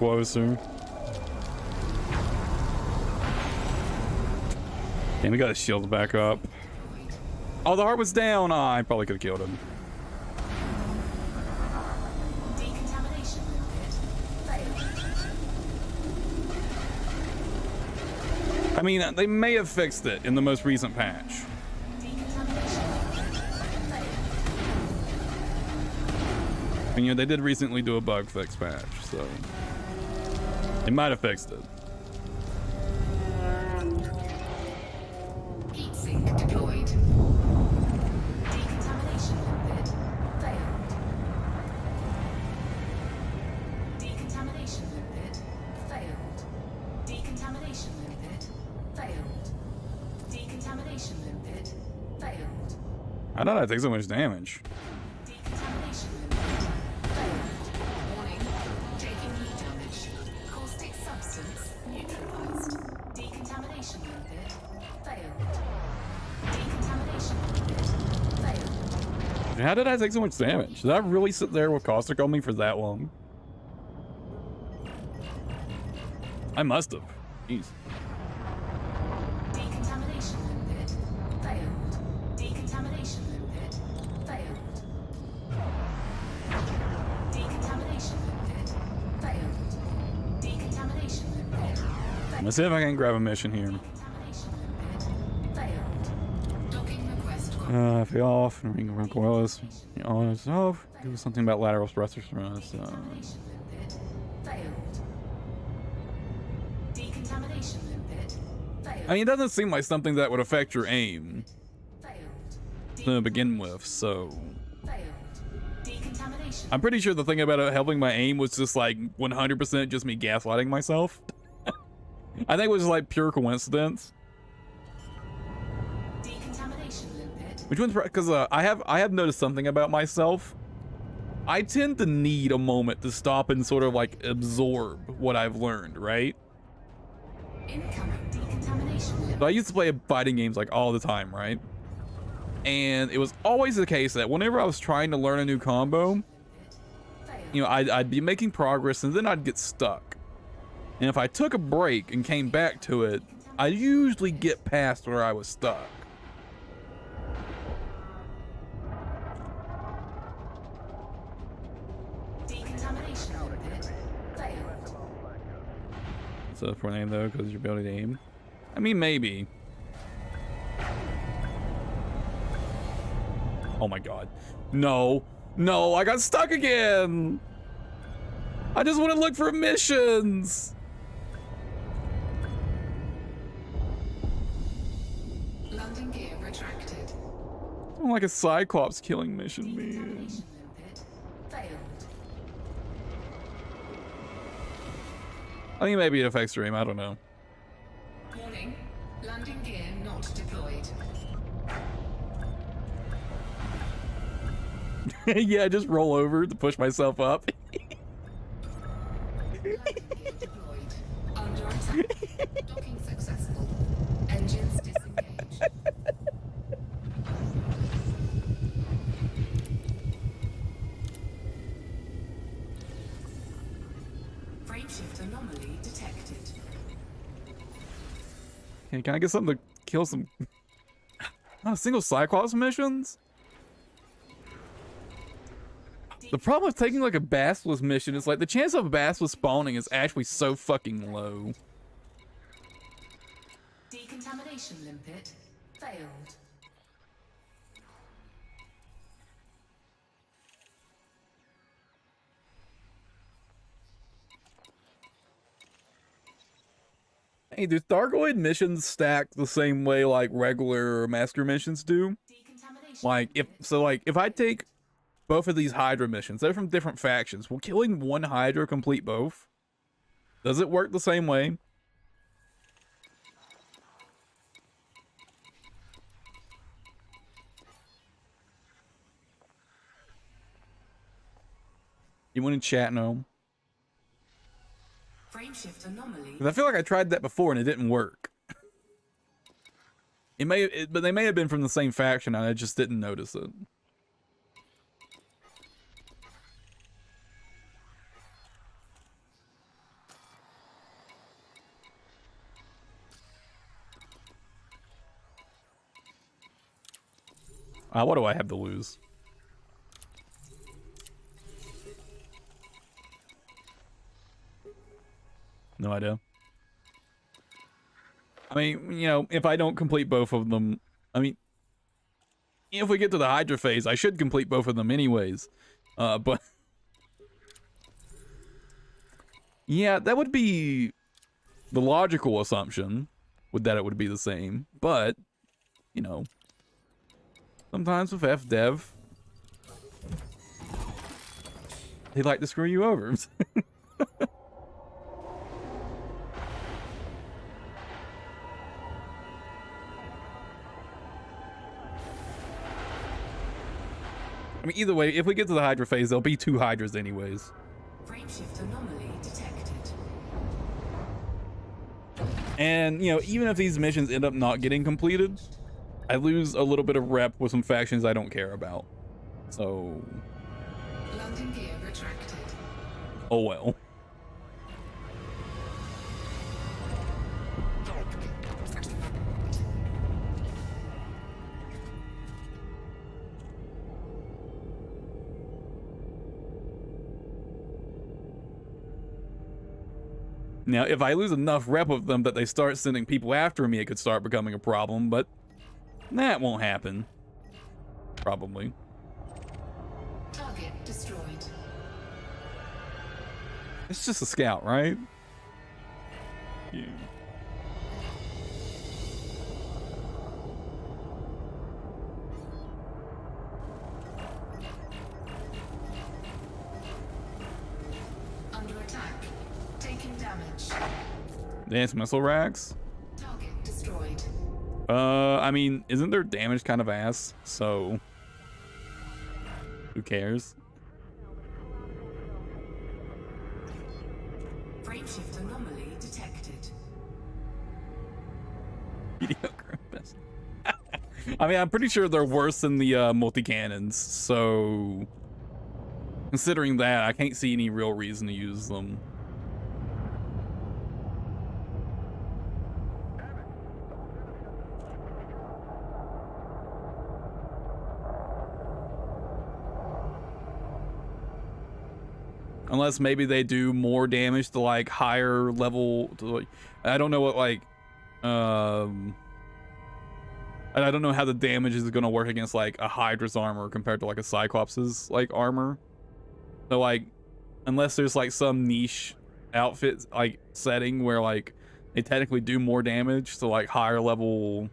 closer. And we got his shield back up. Oh, the heart was down. Oh, I probably could have killed him. Decontamination pit failed. I mean, they may have fixed it in the most recent patch. Decontamination pit failed. And, you know, they did recently do a bug fix patch, so they might have fixed it. Heat sink deployed. Decontamination pit failed. Decontamination pit failed. Decontamination pit failed. Decontamination pit failed. How did I take so much damage? Decontamination pit failed. Warning, taking heat damage. Caustic substance neutralized. Decontamination pit failed. Decontamination pit failed. How did I take so much damage? Did I really sit there with caustic on me for that long? I must have. Jeez. Decontamination pit failed. Decontamination pit failed. Decontamination pit failed. Decontamination pit failed. Let's see if I can grab a mission here. Decontamination pit failed. Docking request Feel off and ring around coils. On and off. Do something about lateral thrusters from us. Decontamination pit failed. Decontamination pit failed. I mean, it doesn't seem like something that would affect your aim Failed. to begin with, so Failed. Decontamination. I'm pretty sure the thing about it helping my aim was just like 100% just me gaslighting myself. I think it was like pure coincidence. Decontamination pit. Which one's because I have noticed something about myself. I tend to need a moment to stop and sort of like absorb what I've learned, right? Incoming decontamination pit. So I used to play fighting games like all the time, right? And it was always the case that whenever I was trying to learn a new combo, Failed. you know, I'd be making progress and then I'd get stuck. And if I took a break and came back to it, I usually get past where I was stuck. Decontamination pit. Failed. So that's for name though, because your ability to aim. I mean, maybe. Oh my god. No. No, I got stuck again. I just want to look for missions. Landing gear retracted. I don't like a Cyclops killing mission, man. Decontamination pit. Failed. I think maybe it affects your aim, I don't know. Warning. Landing gear not deployed. Yeah, just roll over to push myself up. Landing gear deployed. Under attack. Docking successful. Engines disengaged. Frameshift anomaly detected. Hey, can I get something to kill some... Not a single Cyclops missions? The problem with taking like a Basilisk mission is like the chance of a Basilisk spawning is actually so fucking low. Decontamination limpet failed. Hey, do Thargoid missions stack the same way like regular Master missions do? Decontamination Like if I take both of these Hydra missions, they're from different factions. Will killing one Hydra complete both? Does it work the same way? You want to chat? No. Frameshift anomaly. 'Cause I feel like I tried that before and it didn't work. But they may have been from the same faction and I just didn't notice it. What do I have to lose? No idea. I mean, you know, if I don't complete both of them, I mean, if we get to the Hydra phase, I should complete both of them anyways. But yeah, that would be the logical assumption, would that it would be the same. But, you know, sometimes with FDev, they like to screw you over. I mean, either way, if we get to the Hydra phase, there'll be 2 Hydras anyways. Frameshift anomaly detected. And, you know, even if these missions end up not getting completed, I lose a little bit of rep with some factions I don't care about. So... Landing gear retracted. oh well. Now, if I lose enough rep of them that they start sending people after me, it could start becoming a problem, but that won't happen. Probably. Target destroyed. It's just a scout, right? Yeah. Under attack. Taking damage. Dance missile racks? Target destroyed. I mean, isn't their damage kind of ass? So, who cares? Frameshift anomaly detected. Mediocre best. I mean, I'm pretty sure they're worse than the multi-cannons, so considering that, I can't see any real reason to use them. Unless maybe they do more damage to like higher level, to like, I don't know what like I don't know how the damage is going to work against like a Hydra's armor compared to like a Cyclops's like armor. So like unless there's like some niche outfit like setting where like they technically do more damage to like higher level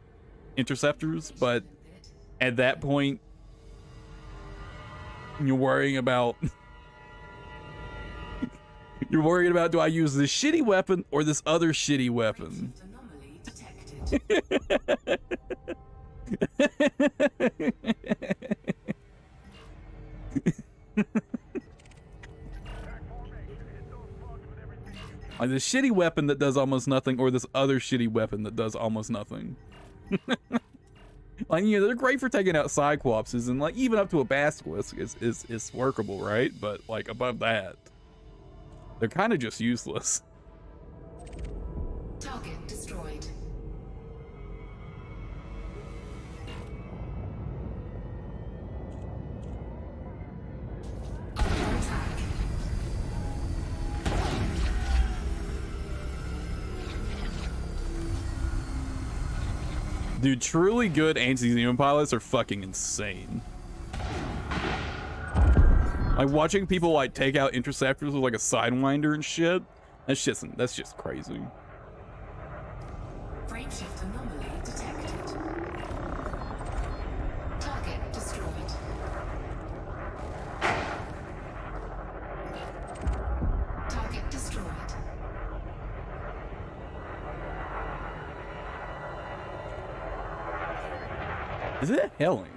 interceptors, but at that point you're worrying about you're worried about, do I use this shitty weapon or this other shitty weapon? Anomaly detected. Like this shitty weapon that does almost nothing or this other shitty weapon that does almost nothing. Like, you know, they're great for taking out Cyclopses, and like even up to a Basilisk is workable, right? But like above that, they're kind of just useless. Target destroyed. Under attack. Dude, truly good anti-Xenon pilots are fucking insane. Like watching people like take out interceptors with like a sidewinder and shit. That's just crazy. Frameshift anomaly detected. Target destroyed. Target destroyed. Is it Helling?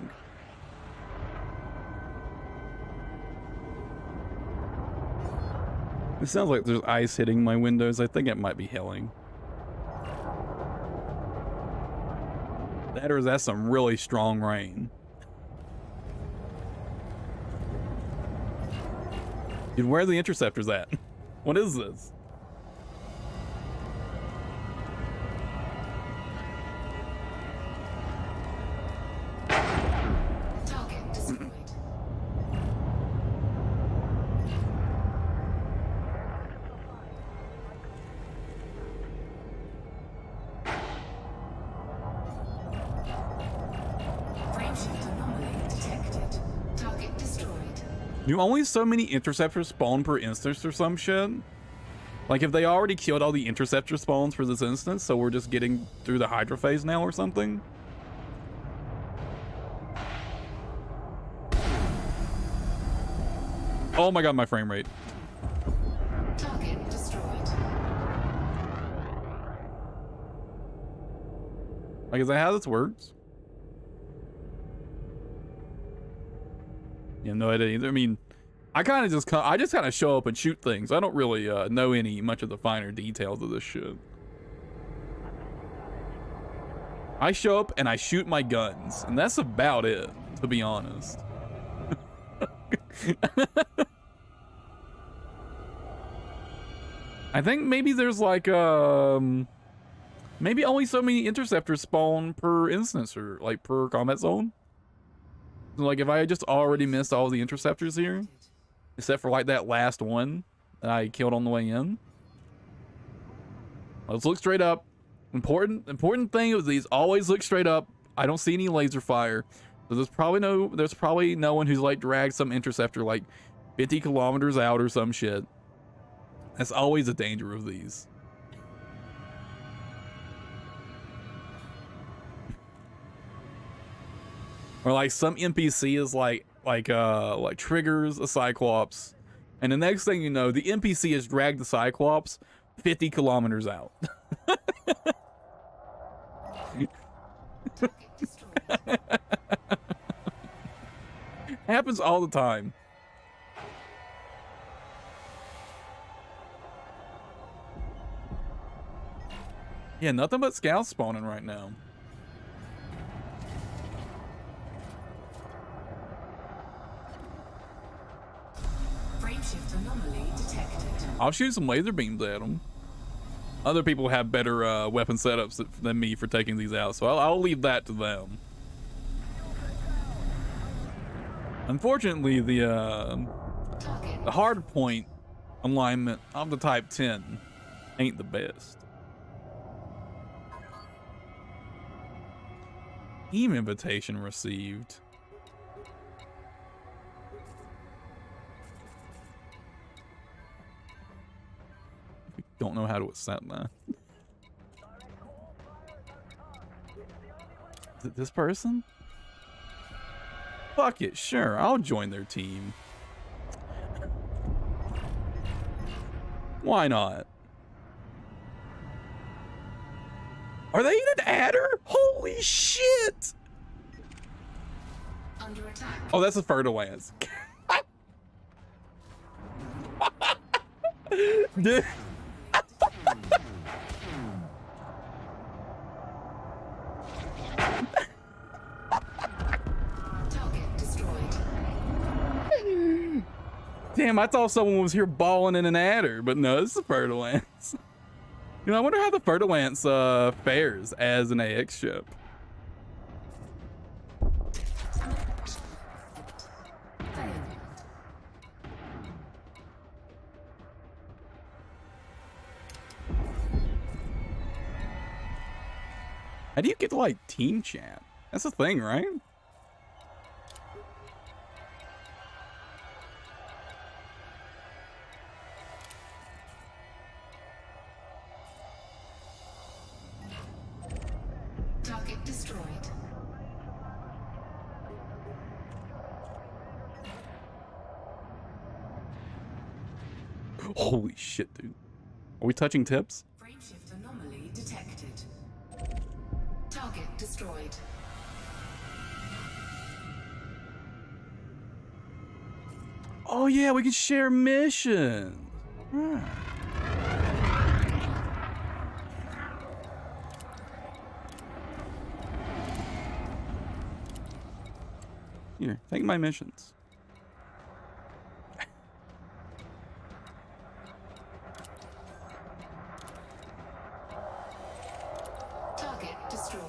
It sounds like there's ice hitting my windows. I think it might be Helling. That or is that some really strong rain? Dude, where are the interceptors at? What is this? Do only so many interceptors spawn per instance or some shit? Like, if they already killed all the interceptor spawns for this instance, so we're just getting through the Hydra phase now or something? Oh my god, my frame rate. Target destroyed. Like, is that how this works? You have no idea either. I mean, I just kind of show up and shoot things. I don't really know much of the finer details of this shit. I show up and I shoot my guns, and that's about it, to be honest. I think maybe there's like maybe only so many interceptors spawn per instance or like per combat zone. So like if I just already missed all the interceptors here, except for like that last one that I killed on the way in. Let's look straight up. Important thing is these always look straight up. I don't see any laser fire. So there's probably no one who's like dragged some interceptor like 50 kilometers out or some shit. That's always a danger of these. Or like some NPC is like triggers a Cyclops, and the next thing you know, the NPC has dragged the Cyclops 50 kilometers out. Happens all the time. Yeah, nothing but scouts spawning right now. Frameshift anomaly detected. I'll shoot some laser beams at them. Other people have better weapon setups than me for taking these out, so I'll leave that to them. Unfortunately, the hard point alignment of the Type 10 ain't the best. Team invitation received. Don't know how to accept that. Is it this person? Fuck it, sure, I'll join their team. Why not? Are they in an adder? Holy shit! Under attack. Oh, that's a Fertilance. Dude. Target destroyed. Damn, I thought someone was here balling in an adder, but no, it's a Fertilance. You know, I wonder how the Fertilance fares as an AX ship. How do you get to like team chat? That's the thing, right? Target destroyed. Holy shit, dude. Are we touching tips? Frameshift anomaly detected. Target destroyed. Oh yeah, we can share missions. Right. Here, take my missions. Target destroyed.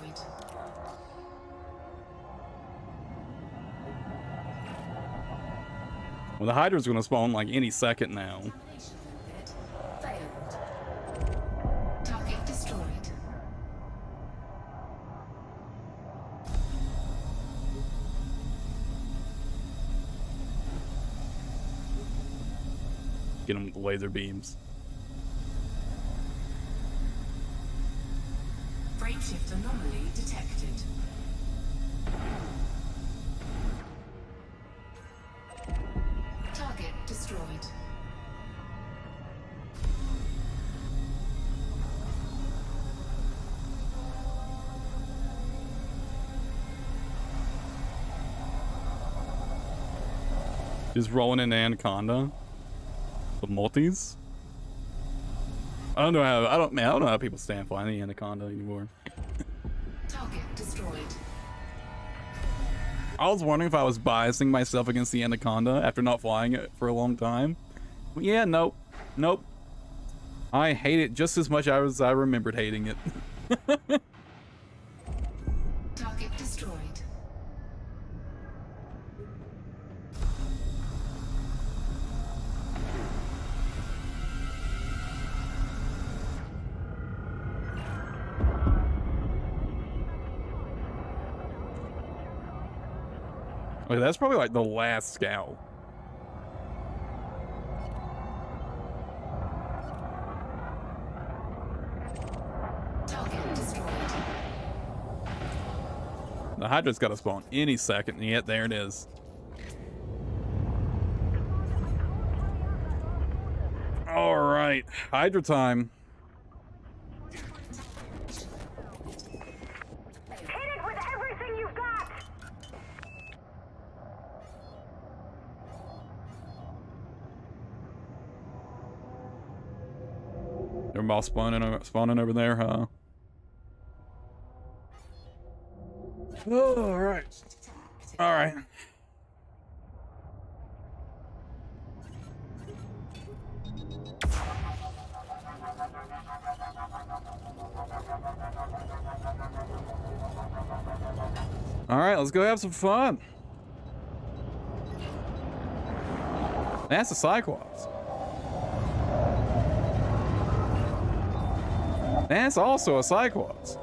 Well, the Hydra's gonna spawn like any second now. Termination method failed. Target destroyed. get them with the laser beams. Frameshift anomaly detected. Target destroyed. Just rolling in the Anaconda. The multis. I don't know how people stand flying the Anaconda anymore. Target destroyed. I was wondering if I was biasing myself against the Anaconda after not flying it for a long time. But yeah, nope. Nope. I hate it just as much as I remembered hating it. Target destroyed. Okay, that's probably like the last scout. Target destroyed. The Hydra's got to spawn any second, and yet there it is. All right, Hydra time. Hit it with everything you've got! They're all spawning over there, huh? Oh, all right. All right. All right, let's go have some fun. That's a Cyclops. That's also a Cyclops.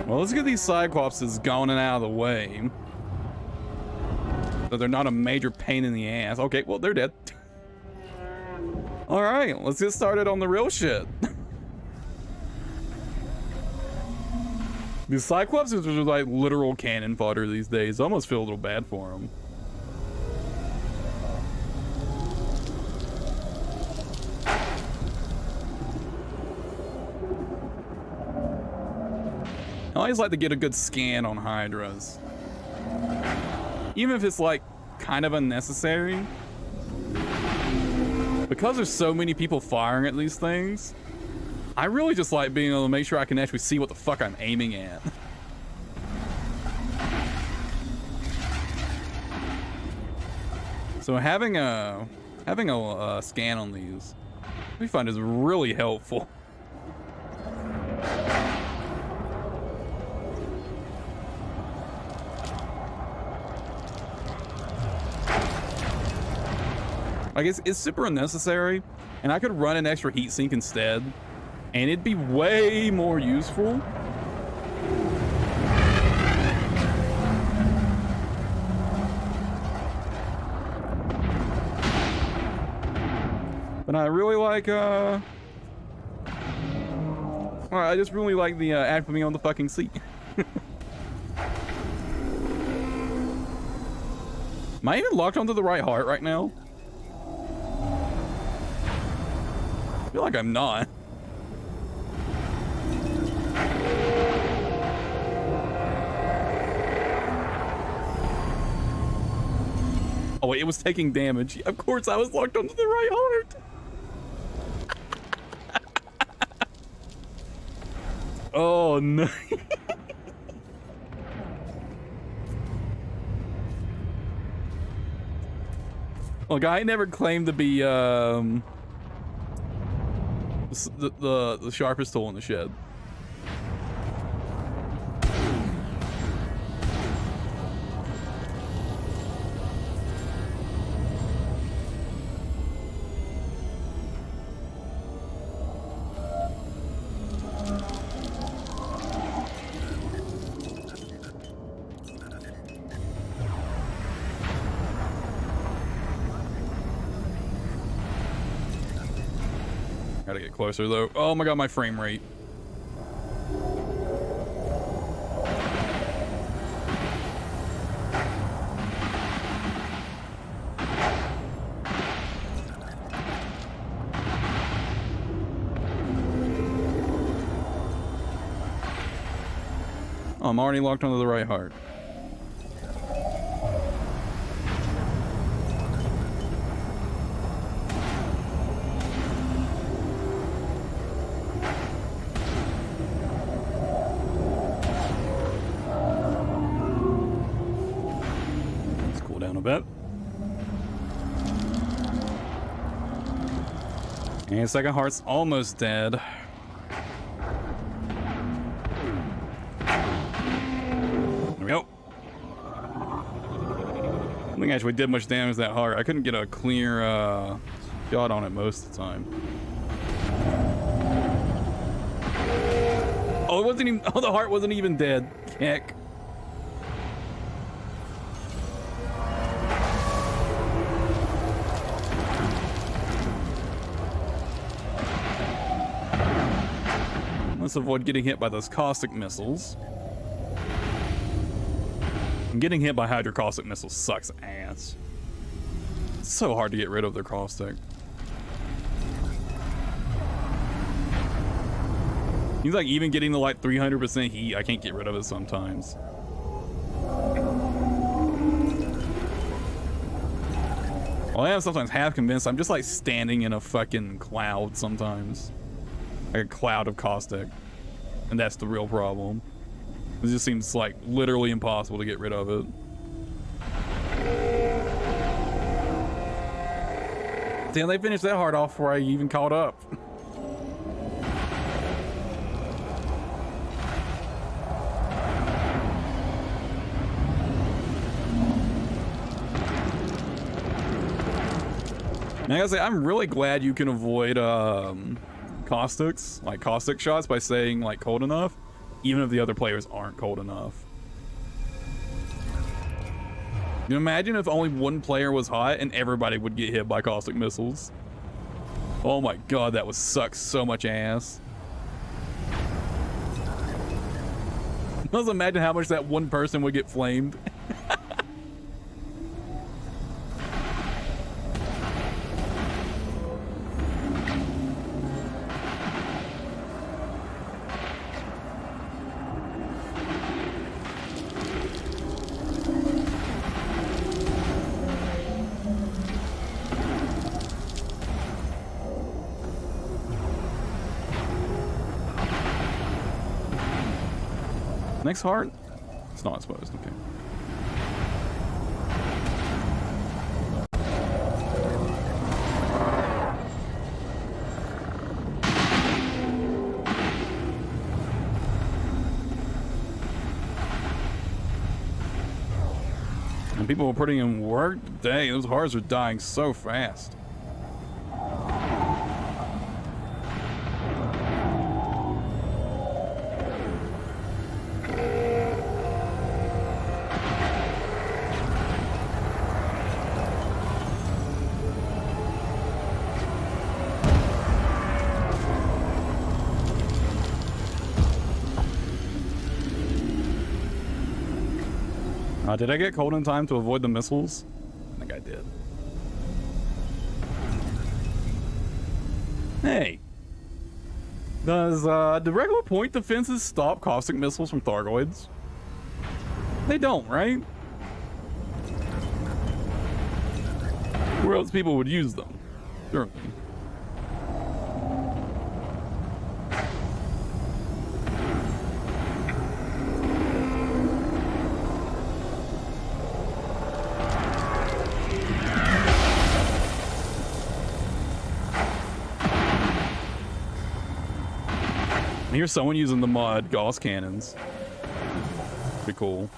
Well, let's get these Cyclopses going and out of the way, so they're not a major pain in the ass. Okay, well, they're dead. All right, let's get started on the real shit. These Cyclopses are like literal cannon fodder these days. I almost feel a little bad for them. I always like to get a good scan on Hydras. Even if it's like kind of unnecessary. Because there's so many people firing at these things, I really just like being able to make sure I can actually see what the fuck I'm aiming at. So having a scan on these, we find is really helpful. Like, it's super unnecessary, and I could run an extra heatsink instead, and it'd be way more useful. But I really like, well, I just really like the act of me on the fucking seat. Am I even locked onto the right heart right now? I feel like I'm not. Oh wait, it was taking damage. Of course I was locked onto the right heart. Oh no. Look, I never claimed to be the sharpest tool in the shed. Gotta get closer though. Oh my god, my frame rate. Oh, I'm already locked onto the right heart. Bit. And second heart's almost dead. There we go. I don't think I actually did much damage to that heart. I couldn't get a clear shot on it most of the time. Oh, it wasn't even. Oh, the heart wasn't even dead. Heck. Let's avoid getting hit by those caustic missiles. And getting hit by hydrocaustic missiles sucks ass. It's so hard to get rid of their caustic. Seems like even getting the like 300% heat, I can't get rid of it sometimes. Well, I am sometimes half convinced I'm just like standing in a fucking cloud sometimes. Like a cloud of caustic. And that's the real problem. It just seems like literally impossible to get rid of it. Damn, they finished that hard off before I even caught up. Now, I gotta say, I'm really glad you can avoid caustics, like caustic shots, by saying like cold enough, even if the other players aren't cold enough. You imagine if only one player was hot and everybody would get hit by caustic missiles. Oh my god, that would suck so much ass. Let's imagine how much that one person would get flamed. Next heart? It's not exposed, okay. And people were putting in work today. Those hearts are dying so fast. Did I get cold in time to avoid the missiles? I think I did. Hey. Does the regular point defenses stop caustic missiles from Thargoids? They don't, right? Where else people would use them? Surely. Here's someone using the mod Gauss cannons. Pretty cool.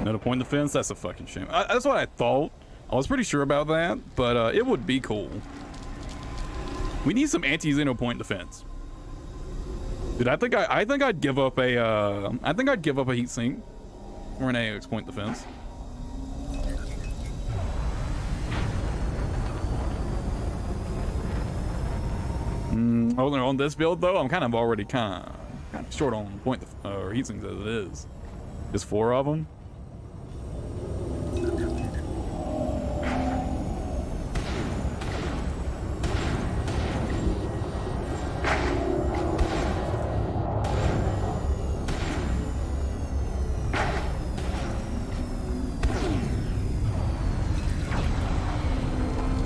No to point defense? That's a fucking shame. That's what I thought. I was pretty sure about that, but it would be cool. We need some anti-Xeno point defense. Dude, I think I'd give up a I think I'd give up a heat sink or an AX point defense. On this build though, I'm kind of already kind of short on point or heat sinks as it is. Just 4 of them.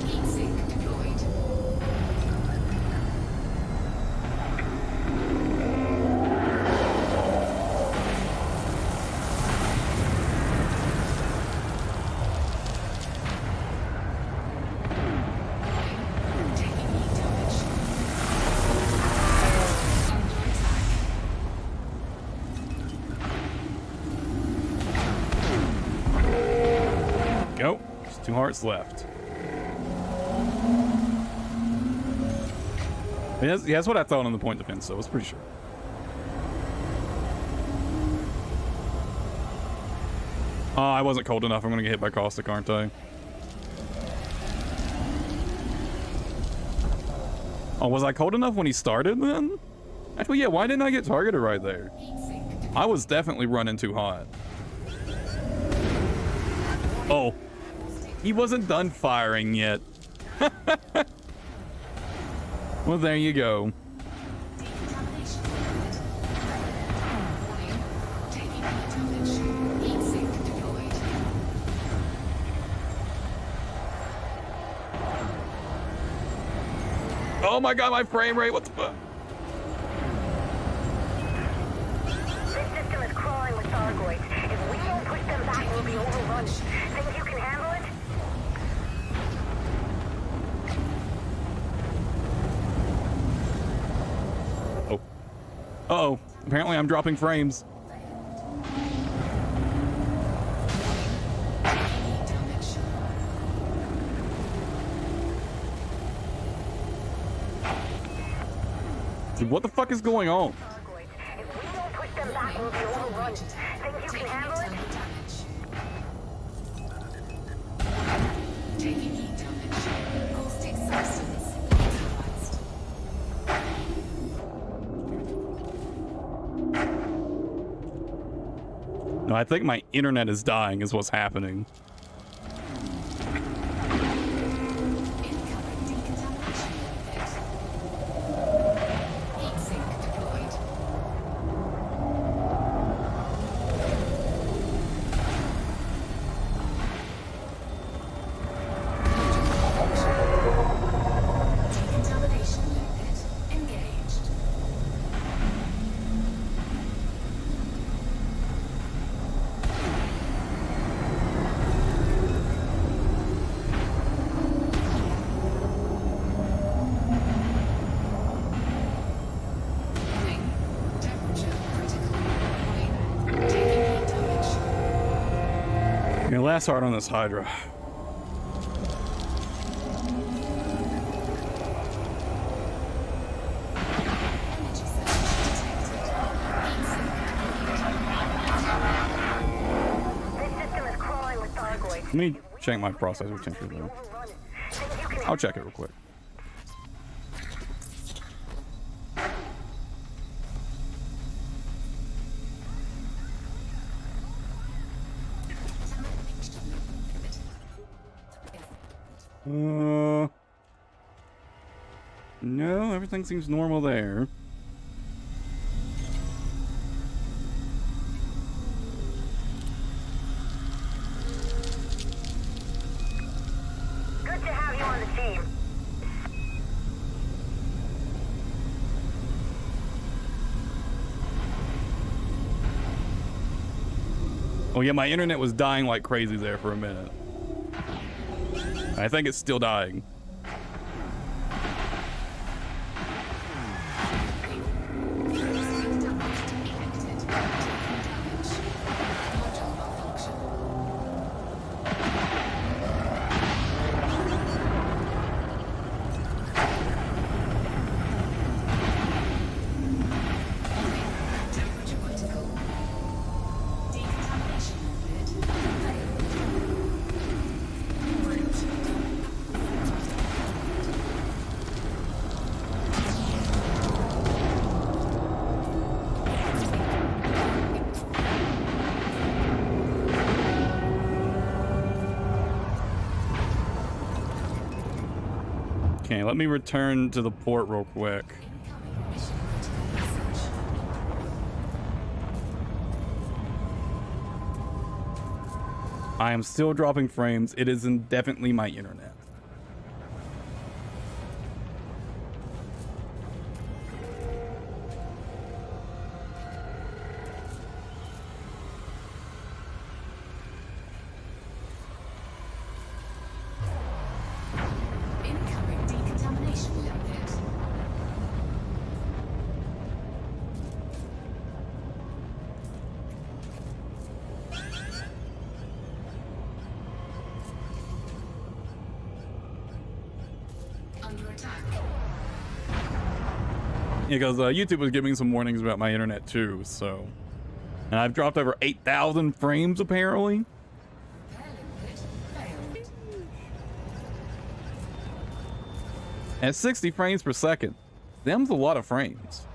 Heat sink deployed. Taking heat damage. Under attack. Go. There's 2 hearts left. Yeah, that's what I thought on the point defense, so I was pretty sure. I wasn't cold enough. I'm gonna get hit by caustic, aren't I? Oh, was I cold enough when he started then? Actually, yeah, why didn't I get targeted right there? Heat sink deployed. I was definitely running too hot. Oh, he wasn't done firing yet. Well, there you go. Decontamination method. Warning. Taking heat damage. Heat sink deployed. Oh my god, my frame rate, what the fuck? This system is crawling with Thargoids. If we don't push them back, we'll be overrun. Think you can handle it? Oh. Uh-oh. Apparently I'm dropping frames. Taking heat damage. Dude, what the fuck is going on? Thargoids. If we don't push them back, we'll be overrun. Think you can Taking handle it? external damage. Taking heat damage. Caustic substance neutralized. No, I think my internet is dying is what's happening. Incoming decontamination pit. Heat sink deployed. Decontamination pit engaged. Warning. Temperature critical. Warning. Taking heat damage. Yeah, last heart on this Hydra. Energy surge detected. Heat sink deployed. This system is crawling with Thargoids. Let me check my processor temperature though. Overrun. Think you can I'll check it real quick. No, everything seems normal there. Good to have you on the team. Oh yeah, my internet was dying like crazy there for a minute. I think it's still dying. Okay, let me return to the port real quick. Incoming mission critical message. I am still dropping frames. It is indefinitely my internet. Incoming decontamination limpet. Under attack. Yeah, because YouTube was giving some warnings about my internet too, so. And I've dropped over 8,000 frames apparently. Their limpet failed. At 60 frames per second. Them's a lot of frames.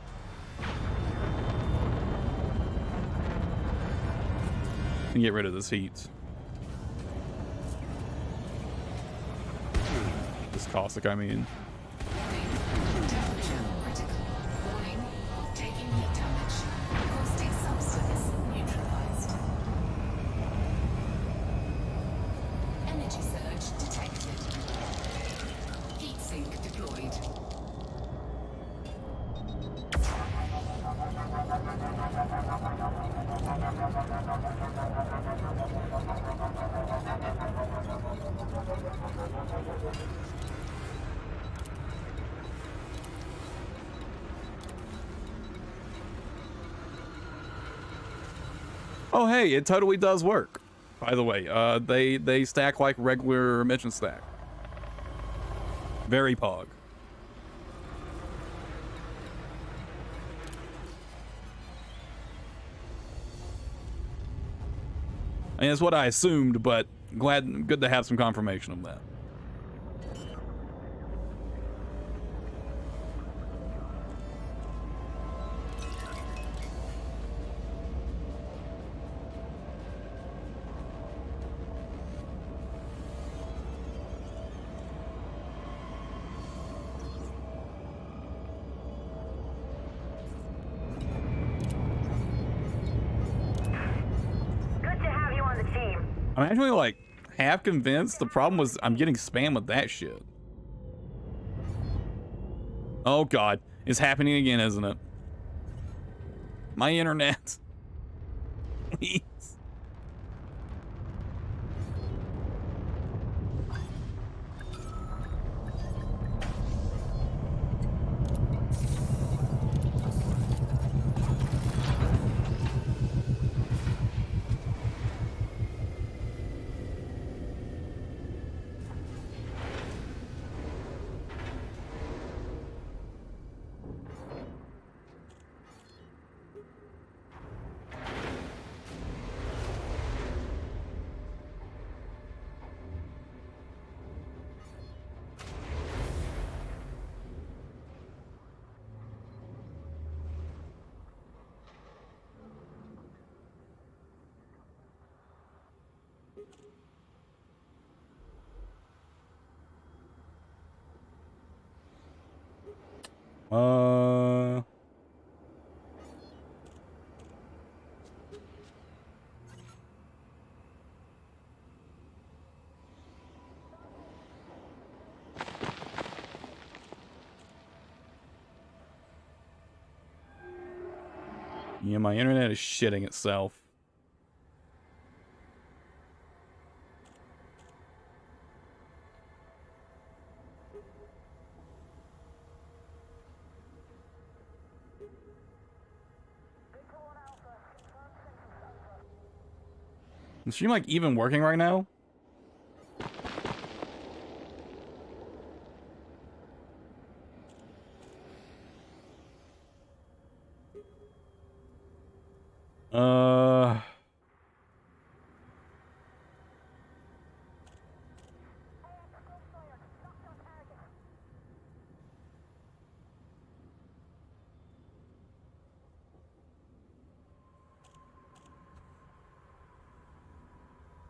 And get rid of this heat. This caustic, I mean. Warning. Temperature critical. Warning. Taking heat damage. Caustic substance neutralized. Energy surge detected. Heat sink deployed. Oh, hey, it totally does work. By the way, they stack like regular mission stack. Very pog. I mean, that's what I assumed, but good to have some confirmation of that. Good to have you on the team. I'm actually like half convinced the problem was I'm getting spam with that shit. Oh god, it's happening again, isn't it? My internet. Please. Yeah, my internet is shitting itself. Is she like even working right now?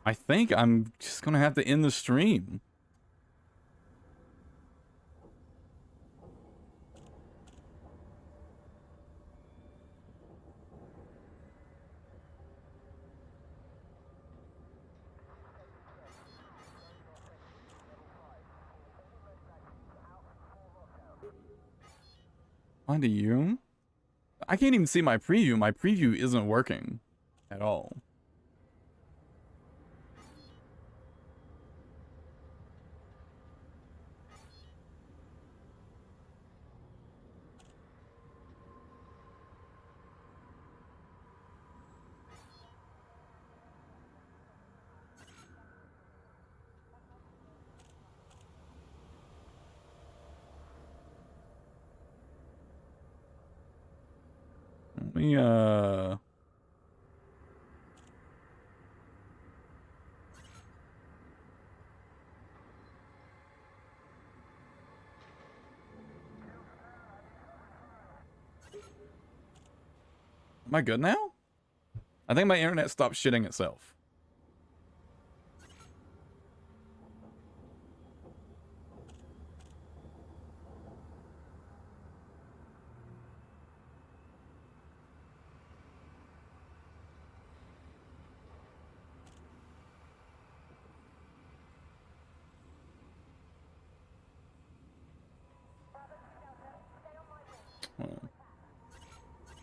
I think I'm just gonna have to end the stream. Why do you? I can't even see my preview. My preview isn't working at all. Let me, am I good now? I think my internet stopped shitting itself.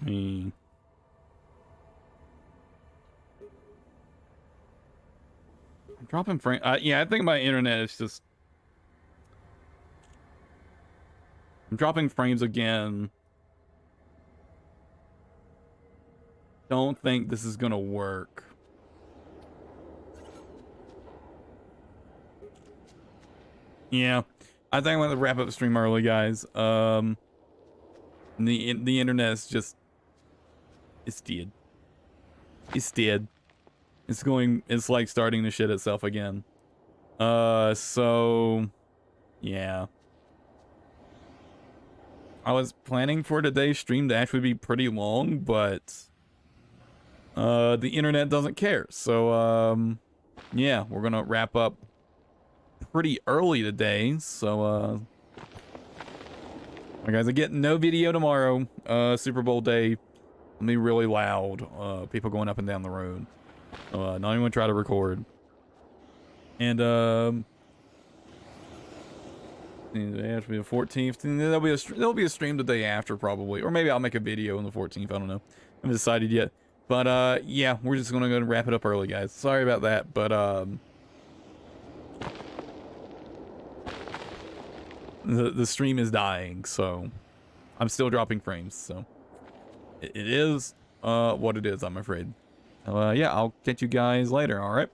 Me. I'm dropping frame. Yeah, I think my internet is just. I'm dropping frames again. Don't think this is gonna work. Yeah, I think I'm gonna wrap up the stream early, guys. The internet is just. It's dead. It's dead. It's like starting to shit itself again. So yeah. I was planning for today's stream to actually be pretty long, but the internet doesn't care. So yeah, we're gonna wrap up pretty early today. So guys, I get no video tomorrow. Super Bowl day. It'll be really loud. People going up and down the road. So not even gonna try to record. And it has to be the 14th. And there'll be a stream the day after probably, or maybe I'll make a video on the 14th. I don't know. I haven't decided yet. But yeah, we're just gonna go and wrap it up early, guys. Sorry about that, but the stream is dying, so I'm still dropping frames. So it is what it is, I'm afraid. Yeah, I'll catch you guys later. All right.